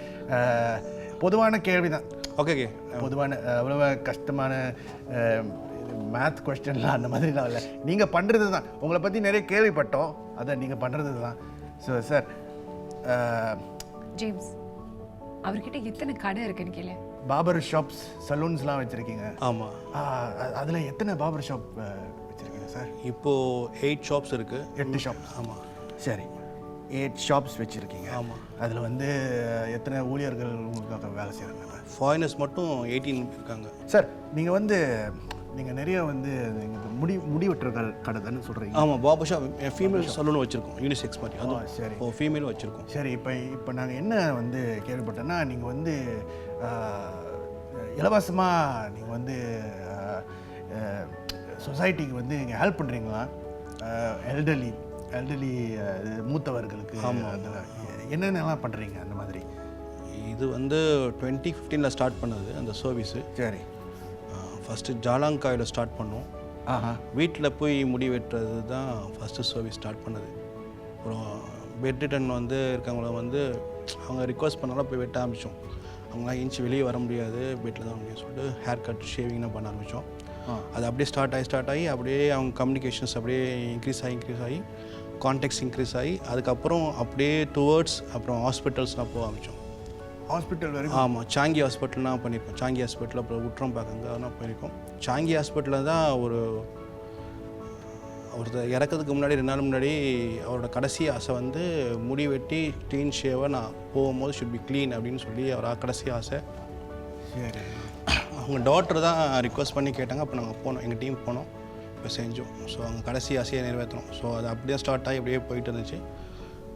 பொதுவான கேள்வி தான். ஓகே. பொதுவான அவ்வளோ கஷ்டமான மேத் கொஸ்டின்லாம் அந்த மாதிரிலாம் இல்லை. நீங்கள் பண்ணுறது தான். உங்களை பற்றி நிறைய கேள்விப்பட்டோம், அதை நீங்கள் பண்ணுறது தான். ஸோ சார், ஜேம்ஸ், அவர்கிட்ட எத்தனை கடை இருக்குன்னு கேளு. பார்பர் ஷாப்ஸ், சலூன்ஸ்லாம் வச்சுருக்கீங்க. ஆமாம். அதில் எத்தனை பார்பர் ஷாப் வச்சுருக்கீங்க சார்? இப்போது 8 ஷாப்ஸ் இருக்குது. 8 ஷாப்ஸ்? ஆமாம். சரி, 8 ஷாப்ஸ் வச்சுருக்கீங்க. ஆமாம். அதில் வந்து எத்தனை ஊழியர்கள் உங்களுக்காக வேலை செய்கிறாங்க? ஃபாரினர்ஸ் மட்டும் 18 இருக்காங்க. சார், நீங்கள் நிறைய வந்து முடி வெட்டுற கடை தானே சொல்கிறீங்க? ஆமாம், பார்பர் ஷாப், ஃபீமேல் சலூன் வச்சுருக்கோம், யூனிசெக்ஸ் மாதிரி. அது சரி. இப்போ ஃபீமேலும் வச்சுருக்கோம். சரி, இப்போ நாங்கள் என்ன வந்து கேள்விப்பட்டோன்னா, நீங்கள் வந்து இலவசமாக நீங்கள் வந்து சொசைட்டிக்கு வந்து நீங்கள் ஹெல்ப் பண்ணுறீங்களா? எல்டர்லி மூத்தவர்களுக்கு என்னென்னலாம் பண்ணுறீங்க அந்த மாதிரி? இது வந்து 2015 ஸ்டார்ட் பண்ணது அந்த சர்வீஸு. சரி. ஃபஸ்ட்டு ஜாலாங்காயில் ஸ்டார்ட் பண்ணோம். வீட்டில் போய் முடி வெட்டுறது தான் ஃபஸ்ட்டு சர்வீஸ் ஸ்டார்ட் பண்ணது. அப்புறம் பெட் ரிட்டன் வந்து இருக்கவங்கள வந்து அவங்க ரிக்வஸ்ட் பண்ணாலும் போய் வெட்ட ஆரம்பித்தோம். அவங்களாம் இன்ச்சு வெளியே வர முடியாது, பெட்டில் தான் முடியும் சொல்லிட்டு ஹேர் கட் ஷேவிங்லாம் பண்ண ஆரம்பித்தோம். அது அப்படியே ஸ்டார்ட் ஆகி அப்படியே அவங்க கம்யூனிகேஷன்ஸ் அப்படியே இன்க்ரீஸ் ஆகி கான்டாக்ட்ஸ் இன்க்ரீஸ் ஆகி அதுக்கப்புறம் அப்படியே டுவர்ட்ஸ் அப்புறம் ஹாஸ்பிட்டல்ஸ்லாம் போக ஆரம்பித்தோம். ஹாஸ்பிட்டல் வரைக்கும்? ஆமாம், சாங்கி ஹாஸ்பிட்டல்லாம் பண்ணியிருக்கோம். சாங்கி ஹாஸ்பிட்டல், அப்புறம் உட்ரம் பார்க்கங்க அதெல்லாம் போயிருக்கோம். சாங்கி ஹாஸ்பிட்டலில் தான் ஒருத்தர் இறக்கிறதுக்கு முன்னாடி 2 நாள் முன்னாடி அவரோட கடைசி ஆசை வந்து முடி வெட்டி க்ளீன் ஷேவை நான் போகும்போது ஷுட் பி க்ளீன் அப்படின்னு சொல்லி அவரோட கடைசி ஆசை. சரி. அவங்க டாக்டர் தான் ரிக்வஸ்ட் பண்ணி கேட்டாங்க. அப்போ நாங்கள் போனோம், எங்கள் டீம் போனோம், இப்போ செஞ்சோம். ஸோ அவங்க கடைசி ஆசையை நிறைவேற்றணும். ஸோ அது அப்படியே ஸ்டார்ட் ஆகி அப்படியே போயிட்டு இருந்துச்சு.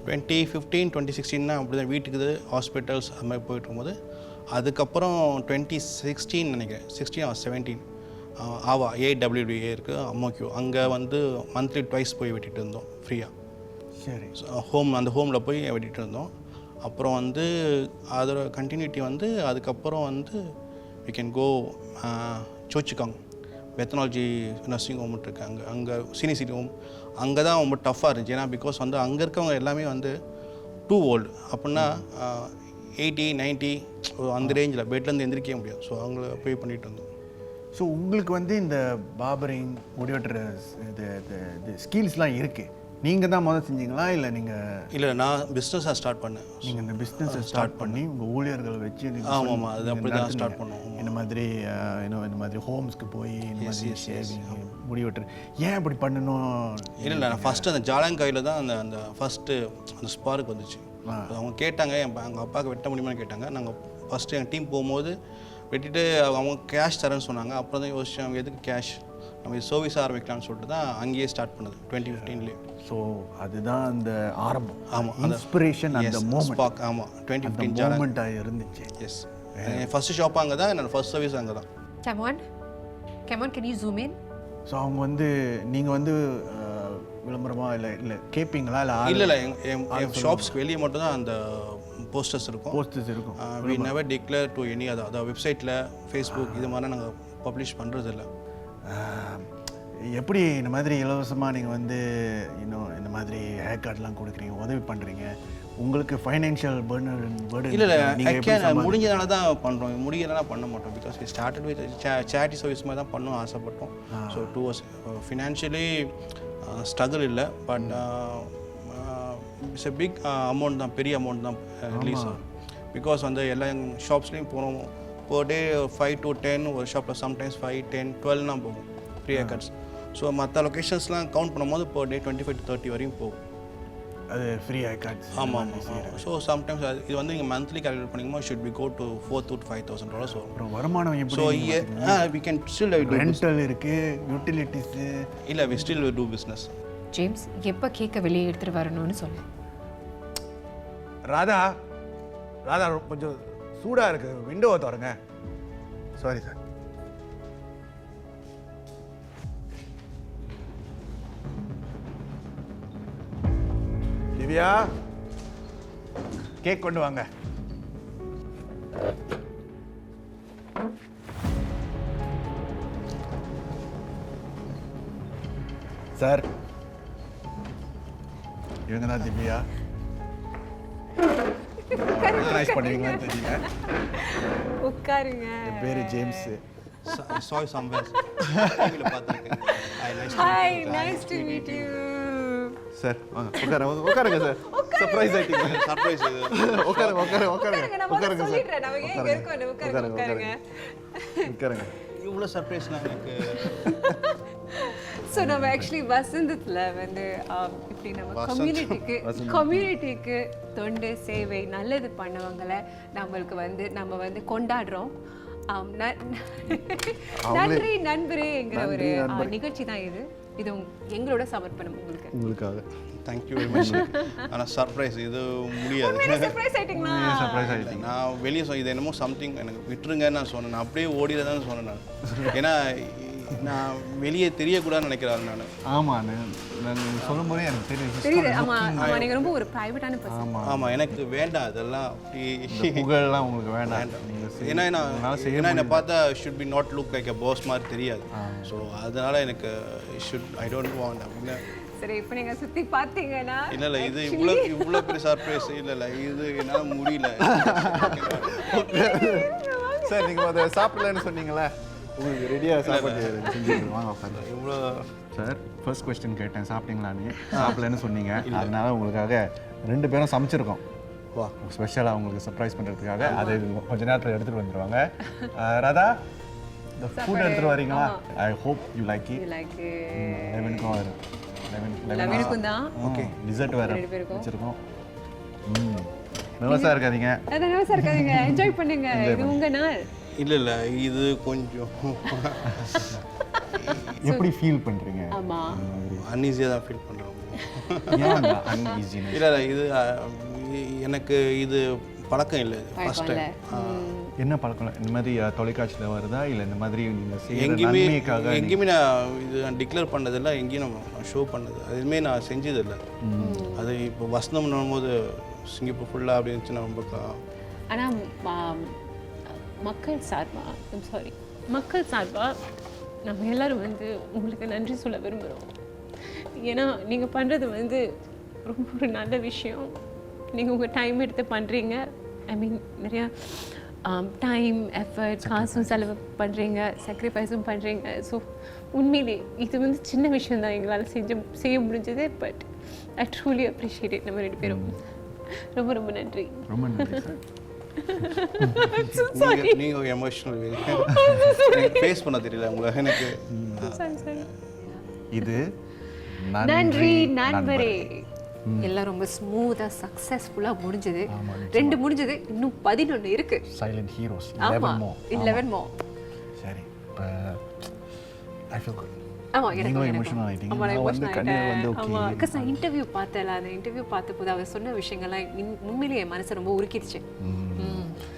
2015, 2016 அப்படி தான் வீட்டுக்கு ஹாஸ்பிட்டல்ஸ் அது மாதிரி போயிட்டு இருக்கும்போது, அதுக்கப்புறம் 2016 நினைக்கிறேன், 16 or 17 ஆவா AWDA இருக்குது அம்மாக்யூ, அங்கே வந்து மந்த்லி ட்வைஸ் போய் வெட்டிட்டு இருந்தோம் ஃப்ரீயாக. சரி. அந்த ஹோமில் போய் வெட்டிட்டு இருந்தோம். அப்புறம் வந்து அதோட கண்டினியூட்டி வந்து அதுக்கப்புறம் வந்து வி கேன் கோ சோச்சிகாங் மெத்தனாலஜி நர்சிங் ஹோம் இருக்குது. அங்கே சீனியர் சிட்டி ஹோம், அங்கே தான் ரொம்ப டஃப்பாக இருந்துச்சு. ஏன்னா பிகாஸ் வந்து அங்கே இருக்கவங்க எல்லாமே வந்து டூ ஓல்டு, அப்படின்னா 80, 90 அந்த ரேஞ்சில் பெட்லேருந்து எந்திரிக்கவே முடியாது. ஸோ அவங்கள போய் பண்ணிட்டு வந்தோம். ஸோ உங்களுக்கு வந்து இந்த பார்பரிங் முடிவெட்டுற இது ஸ்கில்ஸ்லாம் இருக்குது. நீங்கள் தான் முதல்ல செஞ்சீங்களா இல்லை நீங்கள் இல்லை நான் பிஸ்னஸாக ஸ்டார்ட் பண்ணேன். நீங்கள் இந்த பிஸ்னஸை ஸ்டார்ட் பண்ணி உங்கள் ஊழியர்கள் வச்சு ஆமாம், அது அப்படி தான் ஸ்டார்ட் பண்ணோம். இந்த மாதிரி இந்த மாதிரி ஹோம்ஸ்க்கு போய் இந்த மாதிரி ஷேவிங் முடி வெட்டுற ஏன் இப்படி பண்ணணும்? இல்லை நான் ஃபஸ்ட்டு அந்த ஜாலங்காயில் தான் அந்த ஃபஸ்ட்டு அந்த ஸ்பார்க் வந்துச்சு. அவங்க கேட்டாங்க, எங்கள் அப்பாவுக்கு வெட்ட முடியுமான்னு கேட்டாங்க. நாங்கள் ஃபஸ்ட்டு எங்கள் டீம் போகும்போது வெட்டிட்டு அவங்க கேஷ் தரேன்னு சொன்னாங்க. அப்புறம் தான் யோசிச்சு அவங்க எதுக்கு கேஷ், நம்ம இது சர்வீஸ் ஆரம்பிக்கலாம்னு சொல்லிட்டு தான் அங்கேயே ஸ்டார்ட் பண்ணது 2015. ஸோ அதுதான் அந்த ஆரம்பம். ஆமாம், இன்ஸ்பிரேஷன் அந்த மோமெண்ட். ஆமாம் 2015 மோமெண்ட்டாக இருந்துச்சு. எஸ், ஃபஸ்ட்டு ஷாப் அங்கே தான், என்னோடய ஃபஸ்ட் சர்வீஸ் அங்கே தான். Come on, can you zoom in? So அவங்க வந்து நீங்கள் வந்து விளம்பரமா இல்லை கேட்பீங்களா இல்லை என் ஷாப்ஸ்க்கு வெளியே மட்டும் தான் அந்த போஸ்டர்ஸ் இருக்கும். இருக்கும். We never declare to any அதாவது வெப்சைட்டில், ஃபேஸ்புக் இது மாதிரி நாங்கள் பப்ளிஷ் பண்ணுறதில்ல. எப்படி இந்த மாதிரி இலவசமாக நீங்கள் வந்து இன்னும் இந்த மாதிரி ஹேர் கார்டெலாம் கொடுக்குறீங்க, உதவி பண்ணுறீங்க, உங்களுக்கு ஃபைனான்ஷியல் பேர்டன் இல்லை முடிஞ்சதுனால தான் பண்ணுறோம், முடியலைன்னா பண்ண மாட்டோம். Because we started with charity service மாதிரி தான் பண்ண ஆசைப்பட்டோம். ஸோ 2 years ஃபினான்ஷியலி ஸ்ட்ரகிள் இல்லை. But it's a big amount தான், பெரிய அமௌண்ட் தான் ரிலீஸ் ஆகும். பிகாஸ் வந்து எல்லா ஷாப்ஸ்லேயும் போகிறோம், per day 5 to 10, ஒரு ஷாப்பில் சம்டைம்ஸ் 5, 10, 12 போகும் ஃப்ரீ ஹேர் கட்ஸ். ஸோ மற்ற லொக்கேஷன்ஸ்லாம் கவுண்ட் பண்ணும்போது per day 25 to 30 வரையும் போகும். அது ஃப்ரீ ஹேர் கட்ஸ். ஆமாம். ஸோ சம்டைம்ஸ் இது வந்து நீங்கள் மந்த்லி கால்குலேட் பண்ணிக்கும்போது should be go to $4,000 to $5,000 வரும். அப்புறம் வருமானம் எப்படி? So we can still rental இருக்குது, யூட்டிலிட்டிஸு. இல்லை, we still do business. James, எப்போ கேட்க வெளியே எடுத்துகிட்டு வரணும்னு சொல்லு. ராதா கொஞ்சம் சூடாக இருக்குது, விண்டோவை திறங்க. Sorry sir. திவ்யா, கேக் கொண்டு வாங்க. சார், இவங்க தான் திவ்யா. ரெகக்னைஸ் பண்ணுவீங்களான்னு தெரியல. உட்காருங்க. பேரு ஜேம்ஸ். சாய் சம்வேர் டிவில பார்த்திருக்கேன். Hi, nice to meet you. Sir வாங்க, உட்காருங்க சார். சர்ப்ரைஸ் ஆயிட்டீங்க. சர்ப்ரைஸ் இது. உட்காருங்க சொல்லிடுறேன், நம்ம ஏன் இங்க இருக்கோம், உட்காருங்க. இவ்வளோ சர்ப்ரைஸ்லாம் எனக்கு. ஸோ நம்ம ஆக்சுவலி வசந்தத்தில் வந்து இப்படி நம்ம கம்யூனிட்டிக்கு தொண்டு சேவை நல்லது பண்ணவங்களை நம்ம வந்து கொண்டாடுறோம். நன்றி நண்பரேங்கிற ஒரு நிகழ்ச்சி தான் இது எங்களோட சமர்ப்பணம் உங்களுக்காக. Thank you very much. ஆனால் சர்ப்ரைஸ் இது முடியாது. சர்ப்ரைஸ் ஆயிட்டீங்களா? சர்ப்ரைஸ் ஆகிட்டீங்க. நான் வெளியே இது என்னமோ சம்திங் எனக்கு விட்டுருங்கன்னு நான் சொன்னேன். நான் அப்படியே ஓடிடுறதான்னு சொன்னேன் நான். ஏன்னா நான் வெளியே தெரியக்கூடாதுன்னு நினைக்கிறாரு நான். ஆமாம், நான் சொல்லும் போதே எனக்கு தெரியுது. ஆமாம், நீங்கள் ரொம்ப ஒரு ப்ரைவேட்டான பர்சன். ஆமாம், எனக்கு வேண்டாம் அதெல்லாம். அப்படி புகழெல்லாம் உங்களுக்கு வேண்டாம். ஏன்னா என்னை பார்த்தா should be not look like a boss மாதிரி தெரியாது. ஸோ அதனால எனக்கு ஐ டோன்ட் வாண்ட் அப்படின்னு. சரி, இப்போ நீங்கள் சுற்றி பார்த்தீங்கன்னா இல்லை இது இவ்வளோ பெரிய சர்ப்ரைஸ் இல்லை, இது என்னால் முடியல. சார், நீங்கள் அதை சாப்பிடலன்னு சொன்னீங்களே, உங்களுக்கு ரெடியாக சாப்பாடு செஞ்சுருக்கோம். வாங்க சார். இவ்வளோ சார், ஃபர்ஸ்ட் கொஸ்டின் கேட்டேன், சாப்பிட்டீங்களான்னு. சாப்பிடலன்னு சொன்னீங்க. அதனால உங்களுக்காக 2 பேரும் சமைச்சிருக்கோம். வா, ஸ்பெஷலாக உங்களுக்கு சர்ப்ரைஸ் பண்ணுறதுக்காக. அது கொஞ்ச நேரத்தில் எடுத்துகிட்டு வந்துடுவாங்க. ராதா, இந்த ஃபுட் எடுத்துகிட்டு வரீங்களா? I hope you like it. லெவனுக்கும் வரும். லெவனுக்கும் தான். ஓகே, டிசர்ட் வேறு வச்சுருக்கோம். நர்வஸாக இருக்காதீங்க. நர்வஸாக இருக்காதீங்க, என்ஜாய் பண்ணுங்க. இது உங்கள் நாள். இல்லை இது கொஞ்சம் எப்படி ஃபீல் பண்ணுறீங்க? ஆமாம், அன்ஈஸியாக தான் ஃபீல் பண்ணுறோம். அன்ஈஸினஸ்? இல்லை இது எனக்கு இது பழக்கம் இல்லை. First time. என்ன பழக்கம்? இந்த மாதிரி தொலைக்காட்சியில் வருதா இல்லை இந்த மாதிரி எங்கேயுமே நான் இது டிக்ளேர் பண்ணதில்லை, எங்கேயும் நான் ஷோ பண்ணது அதுவுமே நான் செஞ்சதில்லை. அது இப்போ வசந்தம் பண்ணும்போது சிங்கப்பூர் ஃபுல்லாக அப்படி இருந்துச்சு. நான் ரொம்ப ஆனால் மக்கள் சார்பாக நம்ம எல்லோரும் வந்து உங்களுக்கு நன்றி சொல்ல விரும்புகிறோம். ஏன்னா நீங்கள் பண்ணுறது வந்து ரொம்ப ஒரு நல்ல விஷயம். நீங்கள் உங்கள் டைம் எடுத்து பண்ணுறீங்க. ஐ மீன் நிறையா டைம், எஃபர்ட், காசும் செலவு பண்ணுறீங்க, சாக்ரிஃபைஸும் பண்ணுறீங்க. ஸோ உண்மையிலே இது வந்து சின்ன விஷயந்தான் எங்களால் செய்ய முடிஞ்சது. But I truly appreciate it. நம்ம 2 பேரும் ரொம்ப ரொம்ப நன்றி. ரொம்ப நன்றி சார். நீங்கள் எமோஷனல் ஃபேஸ் பண்ண தெரியல உங்களை எனக்கு. இது நன்றி நண்பரே. எல்லாம் ரொம்ப ஸ்மூத்தா சக்சஸ்ஃபுல்லா முடிஞ்சது. 2 முடிஞ்சது, இன்னும் 11 இருக்கு. சைலண்ட் ஹீரோஸ் ஆமா 11 more. 11 more. சரி இப்போ ஐ ஃபீல் குட். ஆமா நீங்களும் எனக்கு emotional ஆயிட்டீங்க. ஆமா நான் வந்து கண்ணீர் வந்து ஆமா okay. because நான் இன்டர்வியூ பார்த்தல, அந்த இன்டர்வியூ பார்த்தபோது அவர் சொன்ன விஷயங்கள்லாம் உண்மையிலேயே என் மனசை ரொம்ப உருக்கிடுச்சு.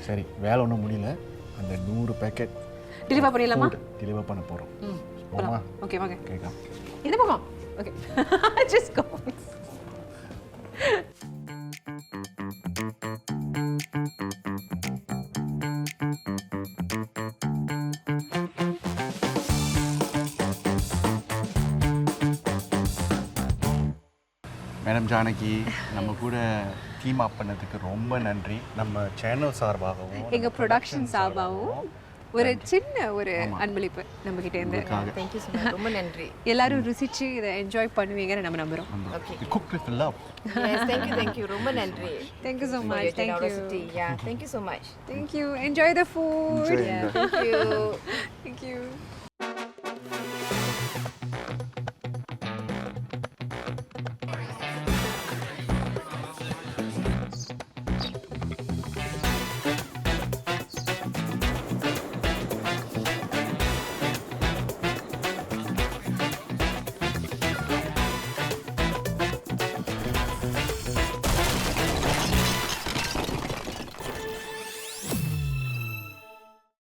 சரி வேலை ஒன்றும் முடியல. அந்த 100 பேக்கெட் டெலிவர் பண்ணிடலாமா? டெலிவர் பண்ண போகிறோம். போமா ஓகே வாங்க. கேட்கலாம். இந்த பக்கம் okay just go. Madam Janaki நம்ம கூட டீம் அப் பண்ணதுக்கு ரொம்ப நன்றி. நம்ம சேனல் சார்பாகவும் எங்க ப்ரொடக்ஷன் சார்பாகவும் ஒரு சின்ன ஒரு அன்பளிப்பு நம்ம கிட்ட இருந்து. Thank you so much. ரொம்ப நன்றி. எல்லாரும் ருசிச்சு இதை என்ஜாய் பண்ணுவீங்கன்னு நம்ம நம்புறோம். Cook with love. Yes thank you ரொம்ப நன்றி. Thank you so much. Thank you. Yeah thank you so much. Thank you. Enjoy the food. Enjoy. Thank you. Thank you.